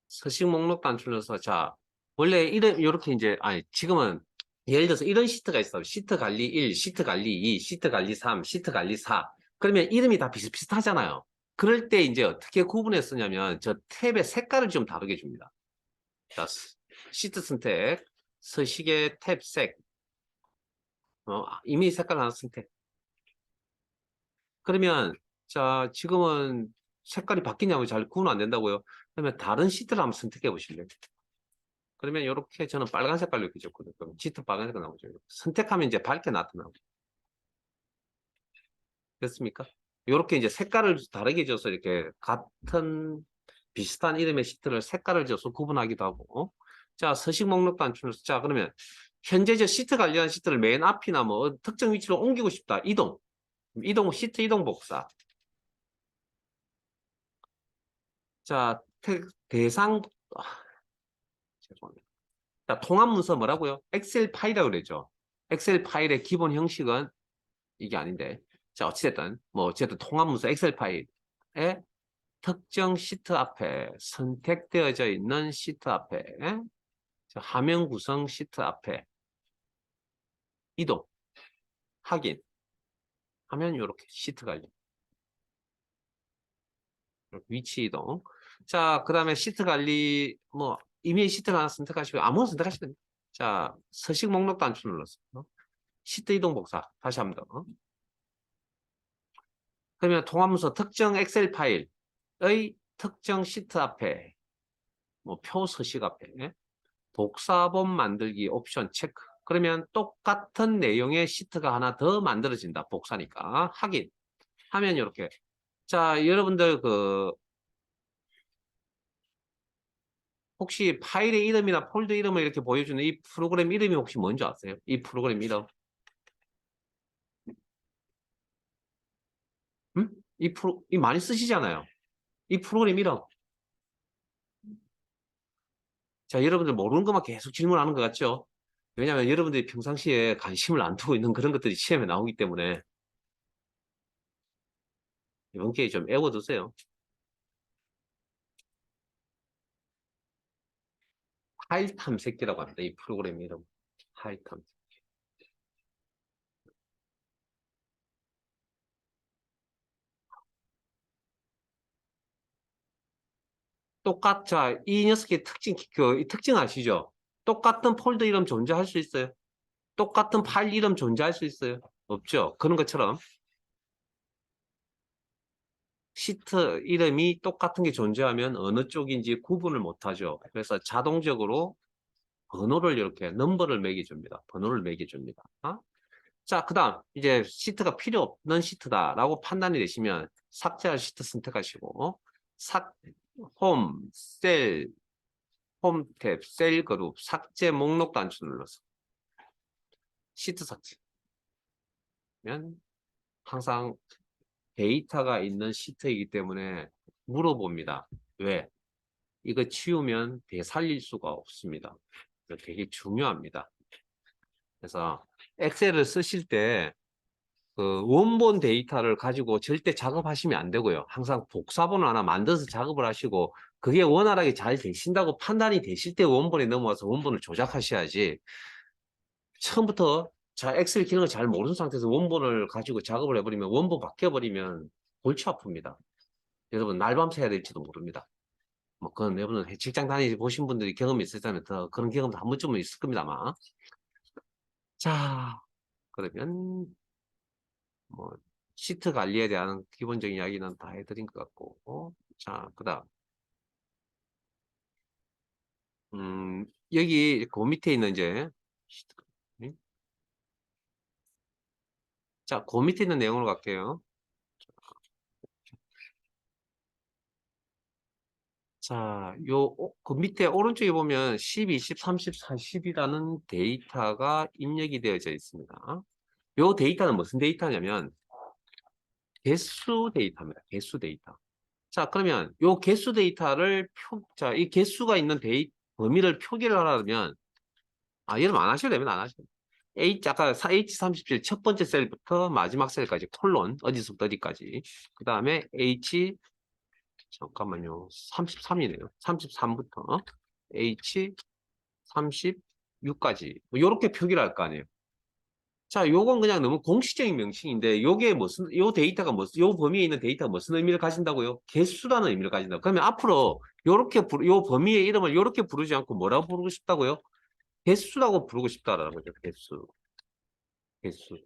서식 목록 단추에서 자 원래 이렇게 이제 아니 지금은 예를 들어서 이런 시트가 있어. 시트 관리 1, 시트 관리 2, 시트 관리 3, 시트 관리 4. 그러면 이름이 다 비슷비슷하잖아요. 그럴 때 이제 어떻게 구분해 쓰냐면 저 탭의 색깔을 좀 다르게 줍니다. 자, 시트 선택, 서식의 탭 색, 이미 색깔 하나 선택. 그러면 자 지금은 색깔이 바뀌냐고 잘 구분 안 된다고요. 그러면 다른 시트를 한번 선택해 보실래요? 그러면 이렇게 저는 빨간 색깔로 이렇게 줬거든요. 그럼 짙은 빨간색이 나오죠. 선택하면 이제 밝게 나타나고. 됐습니까? 이렇게 이제 색깔을 다르게 줘서 이렇게 같은 비슷한 이름의 시트를 색깔을 줘서 구분하기도 하고. 자, 서식 목록 단추를. 자, 그러면 현재 저 시트 관리한 시트를 맨 앞이나 뭐 특정 위치로 옮기고 싶다. 이동. 시트 이동 복사. 자, 대상, 죄송합니다. 자, 통합 문서 뭐라고요? 엑셀 파일이라고 그러죠. 엑셀 파일의 기본 형식은 이게 아닌데. 자, 어찌됐든, 어쨌든 통합 문서 엑셀 파일에 특정 시트 앞에 선택되어져 있는 시트 앞에 화면 구성 시트 앞에 이동, 확인 하면 이렇게 시트 관리. 위치 이동. 자, 그 다음에 시트 관리, 이메일 시트를 하나 선택하시고 아무거나 선택하시면 됩니다. 자, 서식 목록 단추 눌러서 시트 이동 복사. 다시 한번 더. 그러면 통합문서 특정 엑셀 파일의 특정 시트 앞에 표 서식 앞에 복사본 만들기 옵션 체크. 그러면 똑같은 내용의 시트가 하나 더 만들어진다. 복사니까. 확인. 하면 이렇게. 자, 여러분들 혹시 파일의 이름이나 폴더 이름을 이렇게 보여주는 이 프로그램 이름이 혹시 뭔지 아세요? 이 프로그램 이름. 이 많이 쓰시잖아요. 이 프로그램 이름. 자, 여러분들 모르는 것만 계속 질문하는 것 같죠? 왜냐하면 여러분들이 평상시에 관심을 안 두고 있는 그런 것들이 시험에 나오기 때문에 이번 기회에 좀 애워두세요. 파일 탐색기라고 합니다. 이 프로그램 이름. 파일 탐색. 자, 이 녀석의 이 특징 아시죠? 똑같은 폴더 이름 존재할 수 있어요? 똑같은 파일 이름 존재할 수 있어요? 없죠? 그런 것처럼 시트 이름이 똑같은 게 존재하면 어느 쪽인지 구분을 못하죠. 그래서 자동적으로 번호를 이렇게 넘버를 매겨줍니다. 번호를 매겨줍니다. 자, 그 다음 이제 시트가 필요 없는 시트다라고 판단이 되시면 삭제할 시트 선택하시고 홈, 셀, 홈 탭, 셀 그룹, 삭제 목록 단추 눌러서 시트 삭제면 항상 데이터가 있는 시트이기 때문에 물어봅니다. 왜? 이거 치우면 되살릴 수가 없습니다. 되게 중요합니다. 그래서 엑셀을 쓰실 때 원본 데이터를 가지고 절대 작업하시면 안 되고요. 항상 복사본을 하나 만들어서 작업을 하시고 그게 원활하게 잘 되신다고 판단이 되실 때 원본에 넘어와서 원본을 조작하셔야지 처음부터 자, 엑셀 기능을 잘 모르는 상태에서 원본을 가지고 작업을 해버리면 원본 바뀌어버리면 골치 아픕니다. 여러분 날밤 새야 될지도 모릅니다. 뭐 그건 여러분 직장 다니 보신 분들이 경험이 있었다면 더 그런 경험도 한 번쯤은 있을 겁니다 아마. 자, 그러면 뭐 시트 관리에 대한 기본적인 이야기는 다 해드린 것 같고, 자, 그다음 여기 그 밑에 있는 이제 시트, 자, 그 밑에 있는 내용으로 갈게요. 자, 그 밑에 오른쪽에 보면 10, 20, 30, 40이라는 데이터가 입력이 되어져 있습니다. 요 데이터는 무슨 데이터냐면 개수 데이터입니다. 개수 데이터. 자, 그러면 요 개수 데이터를 자, 이 개수가 있는 범위를 표기를 하려면, 여러분 안 하셔도 됩니다. 안 하셔도 됩니다. 아까 H37 첫 번째 셀부터 마지막 셀까지 콜론, 어디서부터 어디까지. 그 다음에 잠깐만요. 33이네요. 33부터 H36까지. 뭐 요렇게 표기를 할 거 아니에요. 자, 요건 그냥 너무 공식적인 명칭인데, 요 데이터가 요 범위에 있는 데이터가 무슨 의미를 가진다고요? 개수라는 의미를 가진다고. 그러면 앞으로 요 범위의 이름을 요렇게 부르지 않고 뭐라고 부르고 싶다고요? 개수라고 부르고 싶다라는 거죠. 개수. 개수.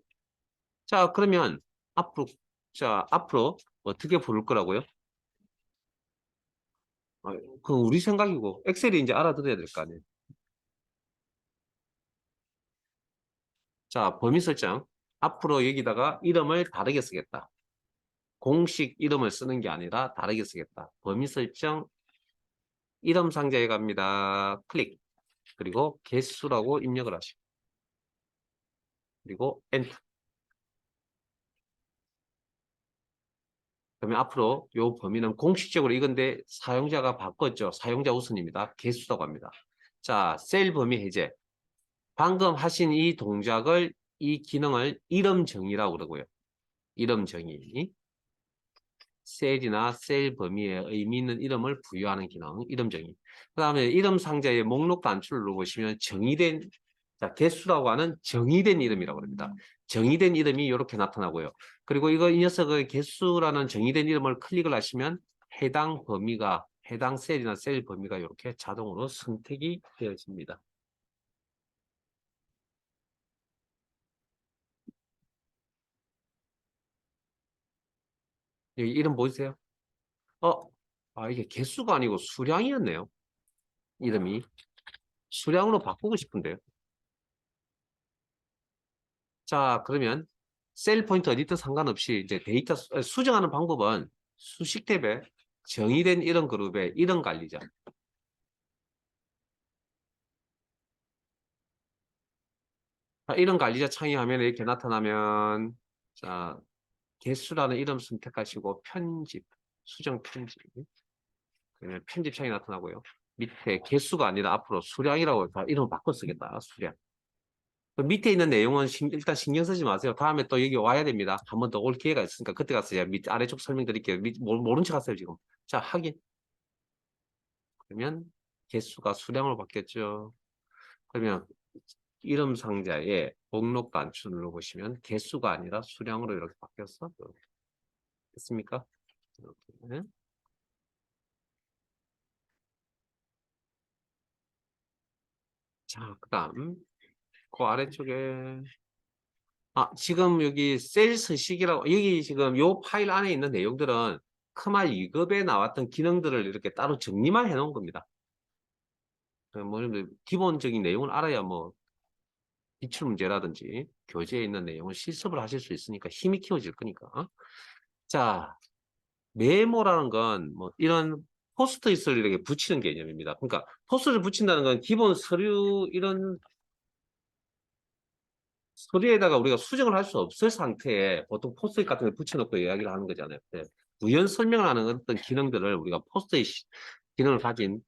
자, 그러면 앞으로, 앞으로 어떻게 부를 거라고요? 아, 그건 우리 생각이고, 엑셀이 이제 알아들어야 될 거 아니에요. 자, 범위 설정. 앞으로 여기다가 이름을 다르게 쓰겠다. 공식 이름을 쓰는 게 아니라 다르게 쓰겠다. 범위 설정, 이름 상자에 갑니다. 클릭. 그리고 개수라고 입력을 하시고. 그리고 엔터. 그러면 앞으로 이 범위는 공식적으로 이건데 사용자가 바꿨죠. 사용자 우선입니다. 개수라고 합니다. 자, 셀 범위 해제. 방금 하신 이 기능을 이름 정의라고 그러고요. 이름 정의. 셀이나 셀 범위에 의미 있는 이름을 부여하는 기능, 이름 정의. 그 다음에 이름 상자의 목록 단추를 누르시면 정의된, 자, 개수라고 하는 정의된 이름이라고 합니다. 정의된 이름이 이렇게 나타나고요. 그리고 이 녀석의 개수라는 정의된 이름을 클릭을 하시면 해당 셀이나 셀 범위가 이렇게 자동으로 선택이 되어집니다. 여기 이름 보이세요? 어, 이게 개수가 아니고 수량이었네요. 이름이. 수량으로 바꾸고 싶은데요. 자, 그러면 셀 포인트 어디든 상관없이 이제 데이터 수정하는 방법은 수식 탭에 정의된 이런 그룹의 이런 관리자. 자, 이런 관리자 창의 화면에 이렇게 나타나면, 자, 개수라는 이름 선택하시고 편집, 수정 편집. 그러면 편집 창이 나타나고요. 밑에 개수가 아니라 앞으로 수량이라고 다 이름을 바꿔 쓰겠다. 수량. 그 밑에 있는 내용은 일단 신경 쓰지 마세요. 다음에 또 여기 와야 됩니다. 한 번 더 올 기회가 있으니까 그때 가서 제가 아래쪽 설명드릴게요. 모른 척 하세요, 지금. 자, 확인. 그러면 개수가 수량으로 바뀌었죠. 그러면 이름 상자에 목록 단추 눌러보시면 개수가 아니라 수량으로 이렇게 바뀌었어. 됐습니까? 이렇게. 자, 그 다음 그 아래쪽에 지금 여기 셀 서식이라고 여기 지금 요 파일 안에 있는 내용들은 크말 2급에 나왔던 기능들을 이렇게 따로 정리만 해놓은 겁니다. 뭐 기본적인 내용을 알아야 뭐 기출 문제라든지 교재에 있는 내용을 실습을 하실 수 있으니까 힘이 키워질 거니까. 자, 메모라는 건 뭐 이런 포스트잇을 이렇게 붙이는 개념입니다. 그러니까 포스트를 붙인다는 건 기본 이런 서류에다가 우리가 수정을 할 수 없을 상태에 보통 포스트잇 같은 걸 붙여놓고 이야기를 하는 거잖아요. 네. 부연 설명을 하는 어떤 기능들을 우리가 포스트잇 기능을 가진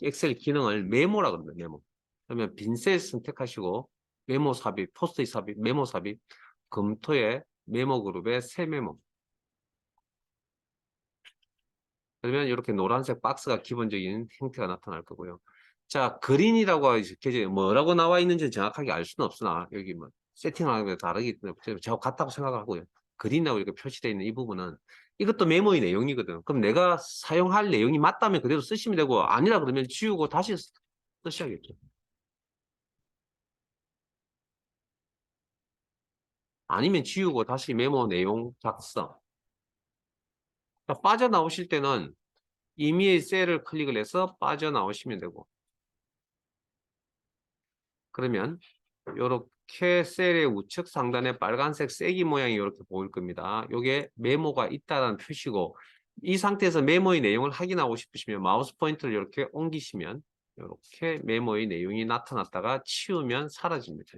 엑셀 기능을 메모라고 합니다. 메모. 그러면 빈 셀 선택하시고 메모 삽입, 포스트잇 삽입, 메모 삽입, 검토에 메모 그룹에 새 메모. 그러면 이렇게 노란색 박스가 기본적인 형태가 나타날 거고요. 자, 그린이라고 이렇게 뭐라고 나와 있는지 정확하게 알 수는 없으나 여기 뭐 세팅하는 게 다르기 때문에 제가 같다고 생각하고요. 그린이라고 이렇게 표시되어 있는 이 부분은 이것도 메모의 내용이거든. 그럼 내가 사용할 내용이 맞다면 그대로 쓰시면 되고 아니라 그러면 지우고 다시 쓰셔야겠죠. 아니면 지우고 다시 메모 내용 작성. 그러니까 빠져나오실 때는 임의의 셀을 클릭을 해서 빠져나오시면 되고 그러면 이렇게 셀의 우측 상단에 빨간색 세기 모양이 이렇게 보일 겁니다. 이게 메모가 있다는 표시고 이 상태에서 메모의 내용을 확인하고 싶으시면 마우스 포인터를 이렇게 옮기시면 이렇게 메모의 내용이 나타났다가 치우면 사라집니다.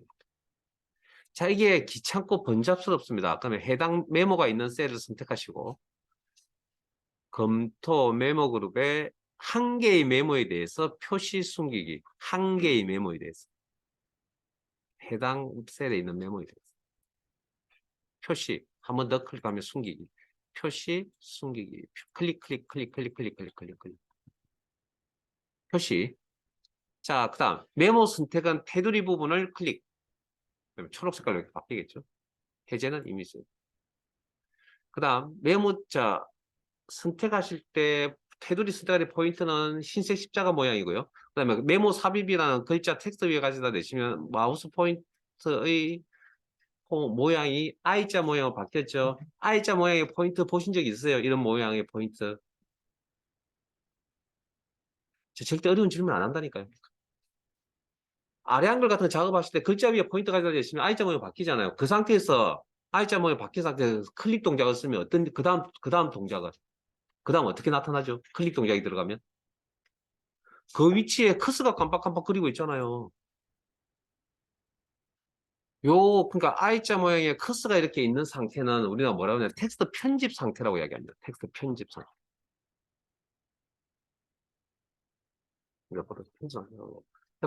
자, 이게 귀찮고 번잡스럽습니다. 그러면 해당 메모가 있는 셀을 선택하시고 검토 메모 그룹의 한 개의 메모에 대해서 표시 숨기기, 한 개의 메모에 대해서 해당 셀에 있는 메모에 대해서 표시 한 번 더 클릭하면 숨기기, 표시 숨기기, 클릭 클릭 클릭 클릭 클릭 클릭 클릭 클릭 표시. 자, 그다음 메모 선택은 테두리 부분을 클릭. 그러면 초록 색깔로 이렇게 바뀌겠죠. 해제는 이미지. 그다음 메모자 선택하실 때 테두리 선택할 때 포인트는 흰색 십자가 모양이고요. 그다음에 메모 삽입이라는 글자 텍스트 위에 가져다 대시면 마우스 포인트의 모양이 I자 모양으로 바뀌었죠. I자 모양의 포인트 보신 적 있으세요? 이런 모양의 포인트. 저 절대 어려운 질문 안 한다니까요. 아래 한글 같은 거 작업하실 때 글자 위에 포인트 가져다 대시면 I자 모양 바뀌잖아요. 그 상태에서 I자 모양 바뀐 상태에서 클릭 동작을 쓰면 어떤 그 다음 동작은 그 다음 어떻게 나타나죠? 클릭 동작이 들어가면 그 위치에 커서가 깜빡깜빡거리고 있잖아요. 그러니까 I자 모양의 커서가 이렇게 있는 상태는 우리가 뭐라고 하냐, 텍스트 편집 상태라고 이야기합니다. 텍스트 편집 상태.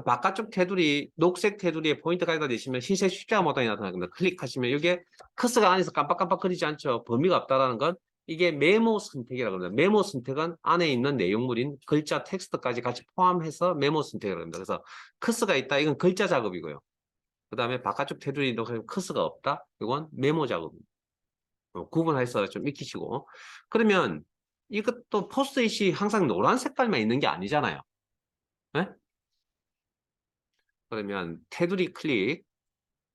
바깥쪽 테두리, 녹색 테두리에 포인트 가져다 대시면 흰색 십자가 모양이 나타납니다. 클릭하시면 이게 커서가 안에서 깜빡깜빡거리지 않죠. 범위가 없다라는 건 이게 메모 선택이라고 합니다. 메모 선택은 안에 있는 내용물인 글자, 텍스트까지 같이 포함해서 메모 선택이라고 합니다. 그래서 커서가 있다, 이건 글자 작업이고요. 그 다음에 바깥쪽 테두리 커서가 없다, 이건 메모 작업입니다. 구분해서 좀 익히시고. 그러면 이것도 포스트잇이 항상 노란 색깔만 있는 게 아니잖아요. 네? 그러면 테두리 클릭,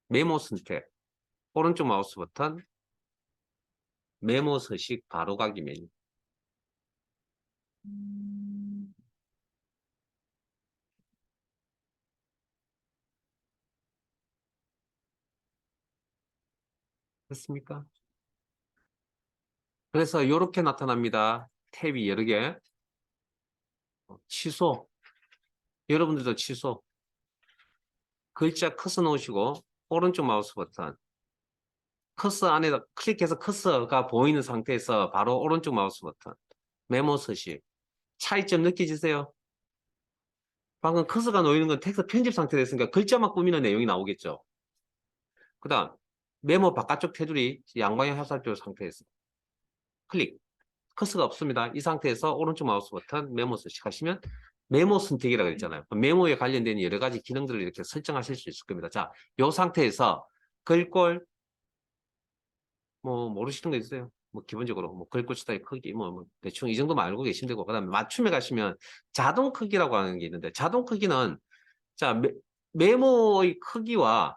메모 선택, 오른쪽 마우스 버튼, 메모 서식 바로 가기 메뉴. 됐습니까? 그래서 이렇게 나타납니다. 탭이 여러 개. 취소. 여러분들도 취소. 글자 커서 놓으시고 오른쪽 마우스 버튼. 커서 안에 클릭해서 커서가 보이는 상태에서 바로 오른쪽 마우스 버튼. 메모 서식. 차이점 느껴지세요? 방금 커서가 놓이는 건 텍스트 편집 상태로 했으니까 글자만 꾸미는 내용이 나오겠죠. 그 다음 메모 바깥쪽 테두리 양방향 화살표 상태에서 클릭. 커서가 없습니다. 이 상태에서 오른쪽 마우스 버튼 메모 서식하시면 메모 선택이라고 했잖아요. 메모에 관련된 여러 가지 기능들을 이렇게 설정하실 수 있을 겁니다. 자, 이 상태에서 글꼴 뭐 모르시는 거 있어요? 뭐 기본적으로 뭐 글꼴 스타일 크기 뭐 대충 이 정도만 알고 계시면 되고 그다음에 맞춤에 가시면 자동 크기라고 하는 게 있는데 자동 크기는 자 메모의 크기와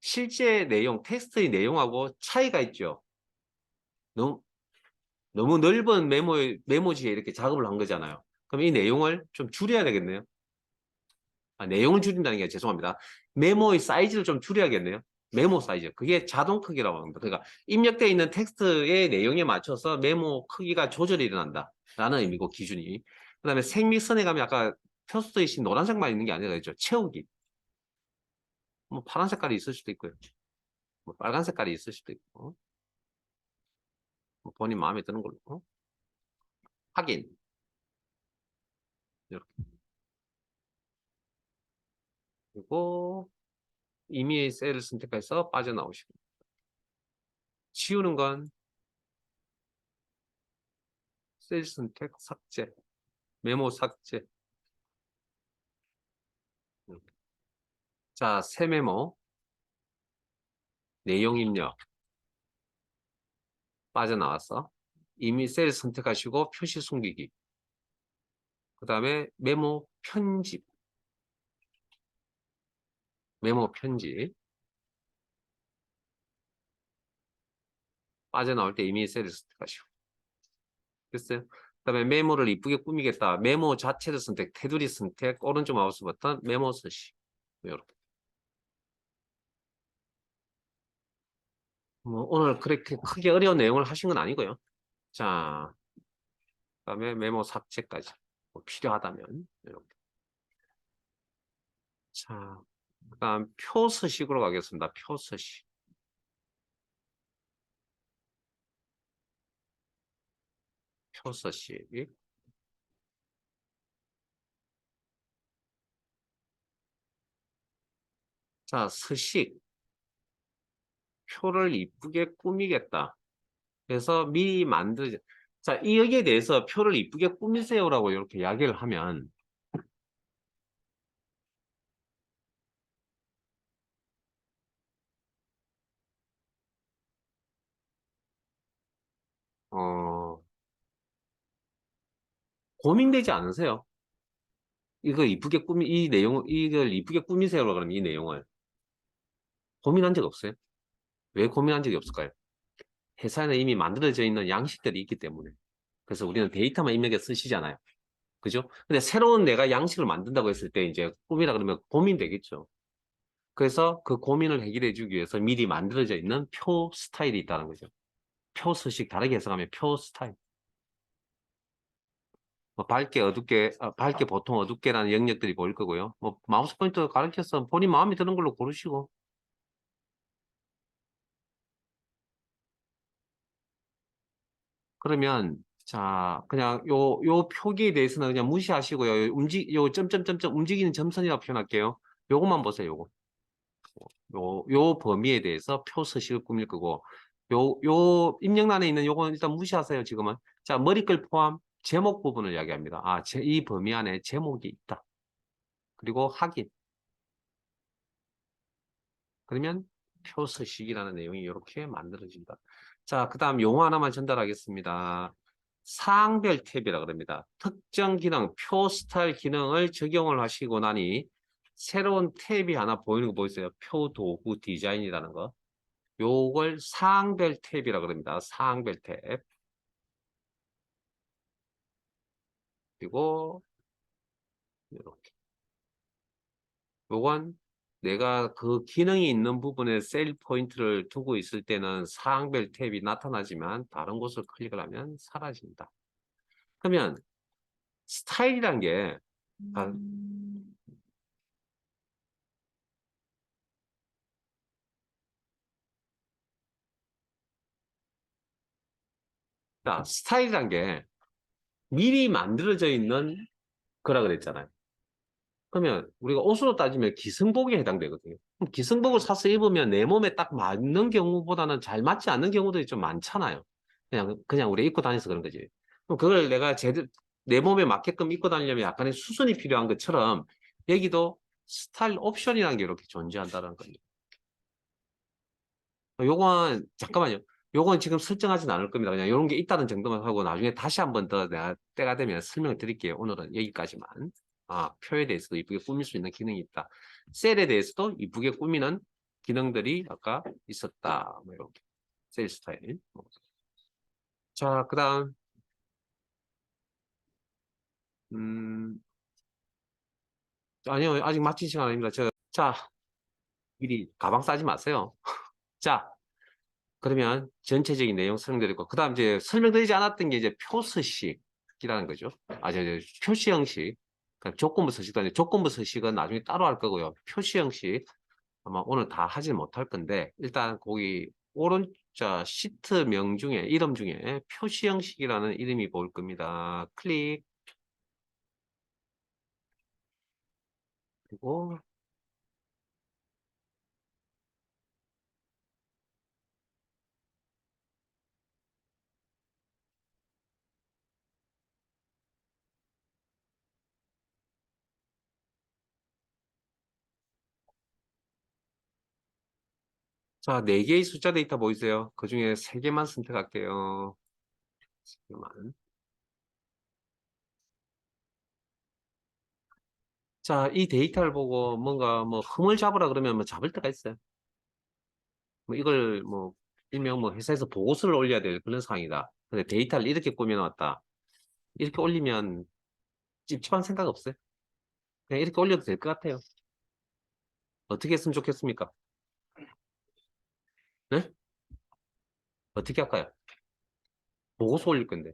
실제 내용 텍스트의 내용하고 차이가 있죠. 너무 너무 넓은 메모지에 이렇게 작업을 한 거잖아요. 그럼 이 내용을 좀 줄여야 되겠네요. 내용을 줄인다는 게 죄송합니다. 메모의 사이즈를 좀 줄여야겠네요. 메모 사이즈. 그게 자동 크기라고 합니다. 그러니까 입력되어 있는 텍스트의 내용에 맞춰서 메모 크기가 조절이 일어난다. 라는 의미고 기준이. 그 다음에 생미선에 가면 아까 표스트잇이 노란색만 있는 게 아니라 그랬죠. 채우기. 뭐 파란 색깔이 있을 수도 있고요. 뭐 빨간 색깔이 있을 수도 있고. 뭐 본인 마음에 드는 걸로. 확인. 이렇게. 그리고 이미의 셀을 선택해서 빠져나오시고. 지우는 건 셀 선택 삭제. 메모 삭제. 자, 새 메모, 내용 입력, 빠져나왔어. 이미 셀 선택하시고 표시 숨기기. 그 다음에 메모 편집, 메모 편집. 빠져나올 때 이미 셀을 선택하시고. 됐어요? 그 다음에 메모를 이쁘게 꾸미겠다. 메모 자체를 선택, 테두리 선택, 오른쪽 마우스 버튼, 메모 서식. 이렇게. 뭐 오늘 그렇게 크게 어려운 내용을 하신 건 아니고요. 자, 그다음에 메모 삭제까지. 뭐 필요하다면 이렇게. 자, 그다음 표 서식으로 가겠습니다. 표 서식. 표 서식. 자, 서식. 표를 이쁘게 꾸미겠다. 그래서 미리 만들. 자, 이 여기에 대해서 표를 이쁘게 꾸미세요라고 이렇게 이야기를 하면 어, 고민되지 않으세요? 이거 이쁘게 이 내용, 이걸 이쁘게 꾸미세요라고 그러면 이 내용을 고민한 적 없어요? 왜 고민한 적이 없을까요? 회사에는 이미 만들어져 있는 양식들이 있기 때문에. 그래서 우리는 데이터만 입력해 쓰시잖아요. 그죠? 근데 새로운 내가 양식을 만든다고 했을 때 이제 꿈이라 그러면 고민되겠죠. 그래서 그 고민을 해결해 주기 위해서 미리 만들어져 있는 표 스타일이 있다는 거죠. 표 서식 다르게 해석하면 표 스타일. 뭐 밝게 어둡게, 밝게 보통 어둡게라는 영역들이 보일 거고요. 뭐 마우스 포인터 가르쳐서 본인 마음에 드는 걸로 고르시고. 그러면 자, 그냥 요 표기에 대해서는 그냥 무시하시고요. 요 점점점점 움직이는 점선이라고 표현할게요. 요것만 보세요, 요거. 요 범위에 대해서 표 서식을 꾸밀 거고, 요 입력란에 있는 요거는 일단 무시하세요, 지금은. 자, 머리글 포함 제목 부분을 이야기합니다. 아, 이 범위 안에 제목이 있다. 그리고 확인. 그러면 표 서식이라는 내용이 이렇게 만들어진다. 자, 그 다음 용어 하나만 전달하겠습니다. 사항별 탭이라 그럽니다. 특정 기능, 표 스타일 기능을 적용을 하시고 나니 새로운 탭이 하나 보이는 거 보이세요? 표 도구 디자인이라는 거. 요걸 사항별 탭이라 그럽니다. 사항별 탭. 그리고 이렇게. 요건 내가 그 기능이 있는 부분에 셀 포인트를 두고 있을 때는 사항별 탭이 나타나지만 다른 곳을 클릭을 하면 사라진다. 그러면 스타일이란 게 스타일이란 게 미리 만들어져 있는 거라 그랬잖아요. 그러면 우리가 옷으로 따지면 기승복에 해당되거든요. 그럼 기승복을 사서 입으면 내 몸에 딱 맞는 경우보다는 잘 맞지 않는 경우들이 좀 많잖아요. 그냥 우리 입고 다녀서 그런 거지. 그럼 그걸 내가 내 몸에 맞게끔 입고 다니려면 약간의 수순이 필요한 것처럼 여기도 스타일 옵션이라는 게 이렇게 존재한다는 거예요. 요건 잠깐만요. 요건 지금 설정하진 않을 겁니다. 그냥 이런 게 있다는 정도만 하고 나중에 다시 한번 더 내가 때가 되면 설명을 드릴게요. 오늘은 여기까지만. 아, 표에 대해서도 이쁘게 꾸밀 수 있는 기능이 있다. 셀에 대해서도 이쁘게 꾸미는 기능들이 아까 있었다. 뭐 이렇게. 셀 스타일. 자, 그다음 음, 아니요. 아직 마친 시간 아닙니다. 자, 미리 가방 싸지 마세요. 자, 그러면 전체적인 내용 설명드리고, 그 다음 이제 설명드리지 않았던 게 이제 표서식이라는 거죠. 표시 형식. 그러니까 조건부 서식도 아니고 조건부 서식은 나중에 따로 할 거고요. 표시 형식 아마 오늘 다 하지 못할 건데, 일단 거기 오른자 시트 명 중에, 이름 중에 표시 형식이라는 이름이 보일 겁니다. 클릭. 그리고 자, 4개의 숫자 데이터 보이세요? 그 중에 3개만 선택할게요. 3개만. 자, 이 데이터를 보고 뭔가 뭐 흠을 잡으라 그러면 뭐 잡을 때가 있어요. 뭐 이걸 뭐 일명 뭐 회사에서 보고서를 올려야 될 그런 상황이다. 근데 데이터를 이렇게 꾸며놨다. 이렇게 올리면 찝찝한 생각 없어요? 그냥 이렇게 올려도 될 것 같아요. 어떻게 했으면 좋겠습니까? 네? 어떻게 할까요? 보고서 올릴 건데.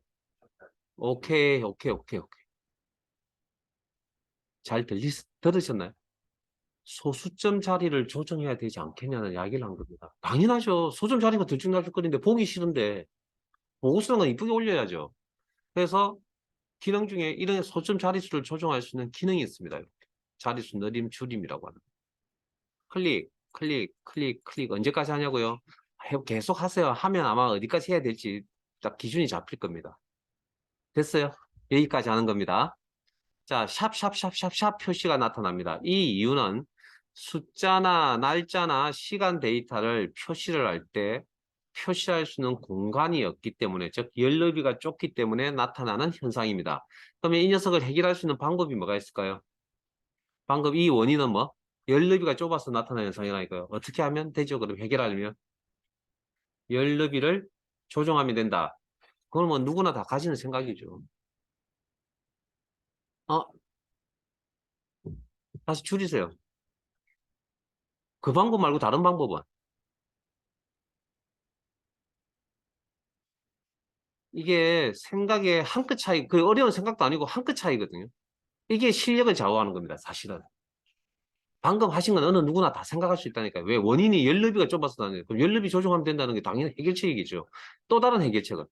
오케이, 오케이, 오케이, 오케이. 잘 들으셨나요? 소수점 자리를 조정해야 되지 않겠냐는 이야기를 한 겁니다. 당연하죠. 소점 자리가 들쭉날쭉거리는데 보기 싫은데 보고서는 이쁘게 올려야죠. 그래서 기능 중에 이런 소점 자릿수를 조정할 수 있는 기능이 있습니다. 이렇게. 자릿수 늘림 줄임이라고 하는. 클릭, 클릭, 클릭, 클릭. 언제까지 하냐고요? 계속 하세요. 하면 아마 어디까지 해야 될지 딱 기준이 잡힐 겁니다. 됐어요? 여기까지 하는 겁니다. 자, 샵, 샵, 샵, 샵, 샵 표시가 나타납니다. 이 이유는 숫자나 날짜나 시간 데이터를 표시를 할 때 표시할 수 있는 공간이 없기 때문에, 즉 열너비가 좁기 때문에 나타나는 현상입니다. 그러면 이 녀석을 해결할 수 있는 방법이 뭐가 있을까요? 방금 이 원인은 뭐? 열너비가 좁아서 나타나는 현상이라니까요. 어떻게 하면 되죠? 그럼 해결하려면 열너비를 조정하면 된다. 그건 뭐 누구나 다 가지는 생각이죠. 어, 다시 줄이세요. 그 방법 말고 다른 방법은? 이게 생각의 한 끗 차이, 그 어려운 생각도 아니고 한 끗 차이거든요. 이게 실력을 좌우하는 겁니다, 사실은. 방금 하신 건 어느 누구나 다 생각할 수 있다니까요. 왜? 원인이 열너비가 좁아서 나는 그럼 열너비 조정하면 된다는 게 당연히 해결책이겠죠. 또 다른 해결책은?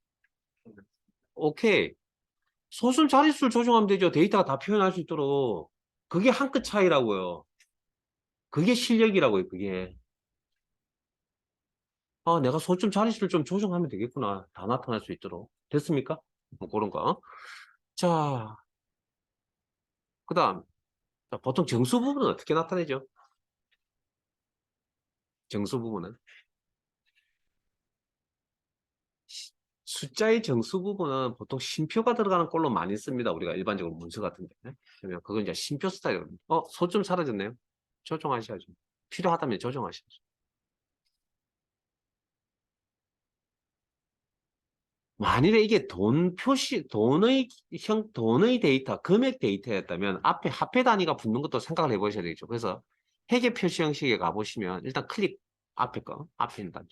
오케이. 소수 자릿수를 조정하면 되죠. 데이터가 다 표현할 수 있도록. 그게 한 끗 차이라고요. 그게 실력이라고요, 그게. 아, 내가 소점 자릿수를 좀 조정하면 되겠구나. 다 나타날 수 있도록. 됐습니까? 뭐 그런 거. 자, 그 다음. 보통 정수 부분은 어떻게 나타내죠? 정수 부분은. 숫자의 정수 부분은 보통 쉼표가 들어가는 걸로 많이 씁니다. 우리가 일반적으로 문서 같은데. 그러면 그건 이제 쉼표 스타일입니다. 소좀 사라졌네요. 조정하셔야죠. 필요하다면 조정하셔야죠. 만일에 이게 돈 표시, 돈의 데이터, 금액 데이터였다면 앞에 화폐 단위가 붙는 것도 생각을 해보셔야 되겠죠. 그래서 회계 표시 형식에 가보시면 일단 클릭 앞에 거, 앞에 있는 단위.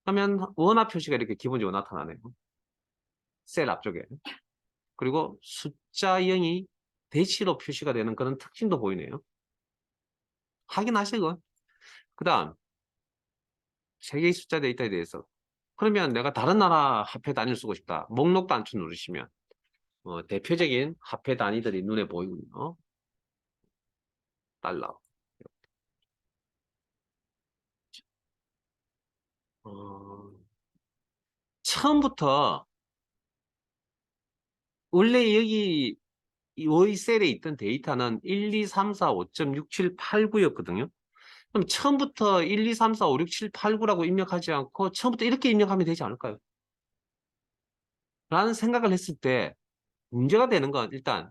하면 원화 표시가 이렇게 기본적으로 나타나네요. 셀 앞쪽에. 그리고 숫자 0이 대시로 표시가 되는 그런 특징도 보이네요. 확인하시고. 그 다음, 세계의 숫자 데이터에 대해서. 그러면 내가 다른 나라 화폐 단위를 쓰고 싶다. 목록 단추 누르시면 대표적인 화폐 단위들이 눈에 보이군요. 달러. 어, 처음부터 원래 여기 이 셀에 있던 데이터는 1, 2, 3, 4, 5.6789였거든요. 그럼 처음부터 1, 2, 3, 4, 5, 6, 7, 8, 9라고 입력하지 않고 처음부터 이렇게 입력하면 되지 않을까요? 라는 생각을 했을 때 문제가 되는 건 일단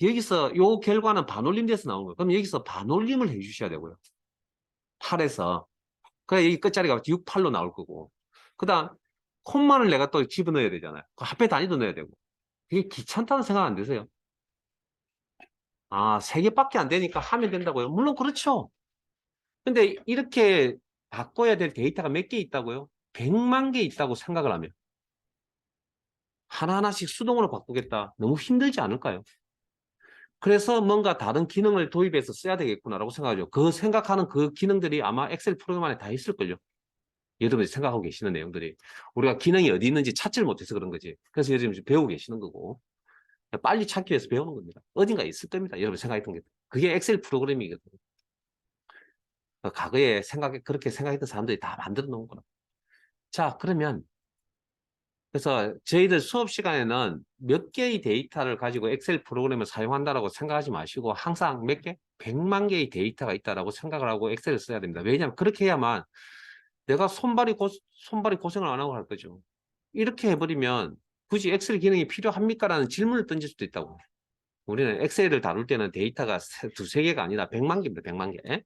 여기서 요 결과는 반올림돼서 나온 거예요. 그럼 여기서 반올림을 해주셔야 되고요. 8에서. 그래 여기 끝자리가 6, 8로 나올 거고. 그 다음 콤마를 내가 또 집어넣어야 되잖아요. 그 합계 단위도 넣어야 되고. 이게 귀찮다는 생각 안 드세요? 아, 3개밖에 안 되니까 하면 된다고요? 물론 그렇죠. 근데 이렇게 바꿔야 될 데이터가 몇 개 있다고요? 100만 개 있다고 생각을 하면 하나하나씩 수동으로 바꾸겠다. 너무 힘들지 않을까요? 그래서 뭔가 다른 기능을 도입해서 써야 되겠구나라고 생각하죠. 그 생각하는 그 기능들이 아마 엑셀 프로그램 안에 다 있을걸요. 여러분이 생각하고 계시는 내용들이. 우리가 기능이 어디 있는지 찾지를 못해서 그런 거지. 그래서 요즘 배우고 계시는 거고. 빨리 찾기 위해서 배우는 겁니다. 어딘가 있을 겁니다. 여러분 생각했던 게. 그게 엑셀 프로그램이거든요. 과거에 그렇게 생각했던 사람들이 다 만들어 놓은 거라. 자, 그러면 그래서 저희들 수업 시간에는 몇 개의 데이터를 가지고 엑셀 프로그램을 사용한다라고 생각하지 마시고 항상 몇 개? 100만 개의 데이터가 있다라고 생각을 하고 엑셀을 써야 됩니다. 왜냐하면 그렇게 해야만 내가 손발이 고생을 안 하고 할 거죠. 이렇게 해버리면 굳이 엑셀 기능이 필요합니까? 라는 질문을 던질 수도 있다고. 우리는 엑셀을 다룰 때는 데이터가 두세 개가 아니라 100만 개입니다. 100만 개.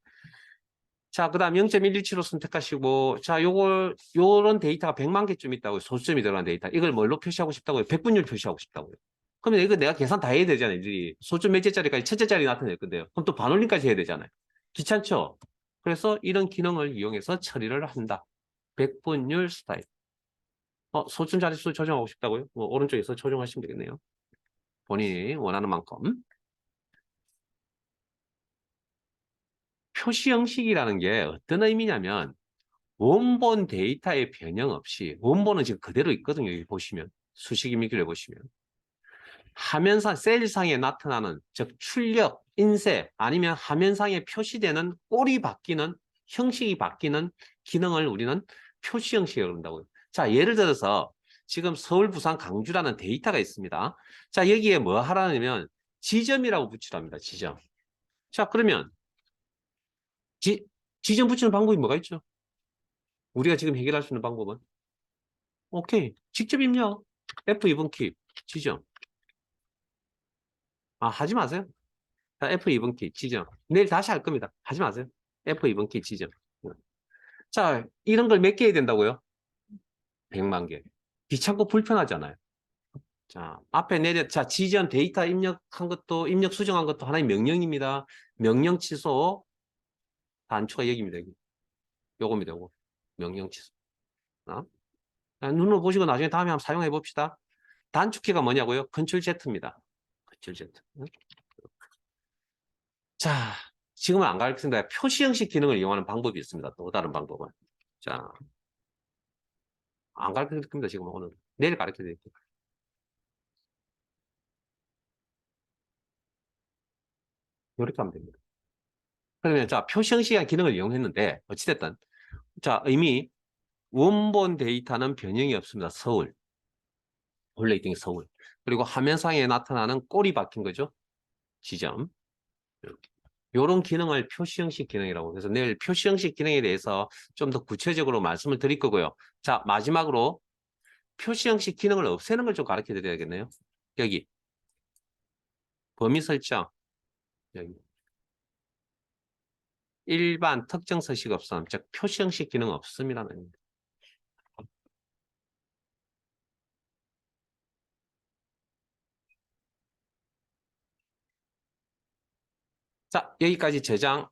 자, 그 다음 0.117로 선택하시고, 자, 요런 데이터가 100만 개쯤 있다고요. 소수점이 들어간 데이터. 이걸 뭘로 표시하고 싶다고요? 백분율 표시하고 싶다고요. 그러면 이거 내가 계산 다 해야 되잖아요. 일일이. 소수점 몇 개짜리까지 천째짜리 나타낼 건데요. 그럼 또 반올림까지 해야 되잖아요. 귀찮죠? 그래서 이런 기능을 이용해서 처리를 한다. 백분율 스타일. 소수점 자릿수 조정하고 싶다고요? 뭐, 오른쪽에서 조정하시면 되겠네요. 본인이 원하는 만큼. 표시 형식이라는 게 어떤 의미냐면, 원본 데이터의 변형 없이 원본은 지금 그대로 있거든요. 여기 보시면 수식 임의기를 보시면 화면상 셀상에 나타나는 즉 출력, 인쇄 아니면 화면상에 표시되는 꼴이 바뀌는 형식이 바뀌는 기능을 우리는 표시 형식이라고 한다고요. 자, 예를 들어서 지금 서울, 부산, 강주라는 데이터가 있습니다. 자, 여기에 뭐 하라면 지점이라고 붙이랍니다. 지점. 자, 그러면 지점 붙이는 방법이 뭐가 있죠? 우리가 지금 해결할 수 있는 방법은 오케이. 직접 입력. F2번 키. 지정. 하지 마세요. 자, F2번 키. 지정. 내일 다시 할 겁니다. 하지 마세요. F2번 키. 지정. 자, 이런 걸 몇 개 해야 된다고요? 100만 개. 귀찮고 불편하잖아요. 자, 앞에 자, 지정 데이터 입력한 것도, 입력 수정한 것도 하나의 명령입니다. 명령 취소. 단추가 여기입니다. 여기. 요겁니다. 요거. 명령 취소. 눈으로 보시고 나중에 다음에 한번 사용해 봅시다. 단축키가 뭐냐고요? 컨트롤 Z입니다. 컨트롤 Z. 자, 지금은 안 가르치는데 표시 형식 기능을 이용하는 방법이 있습니다. 또 다른 방법은. 자, 안 가르쳐 드릴 겁니다. 지금 오늘. 내일 가르쳐 드릴게요. 이렇게 하면 됩니다. 그러면 자, 표시 형식의 기능을 이용했는데 어찌됐든 자, 의미 원본 데이터는 변형이 없습니다. 서울. 원래 있던 게 서울. 그리고 화면상에 나타나는 꼴이 바뀐 거죠. 지점. 이렇게. 요런 기능을 표시 형식 기능이라고. 그래서 내일 표시 형식 기능에 대해서 좀 더 구체적으로 말씀을 드릴 거고요. 자, 마지막으로 표시 형식 기능을 없애는 걸 좀 가르쳐 드려야겠네요. 여기 범위 설정 여기 일반 특정 서식 없음 즉 표시 형식 기능 없음이라는 겁니다. 자, 여기까지 저장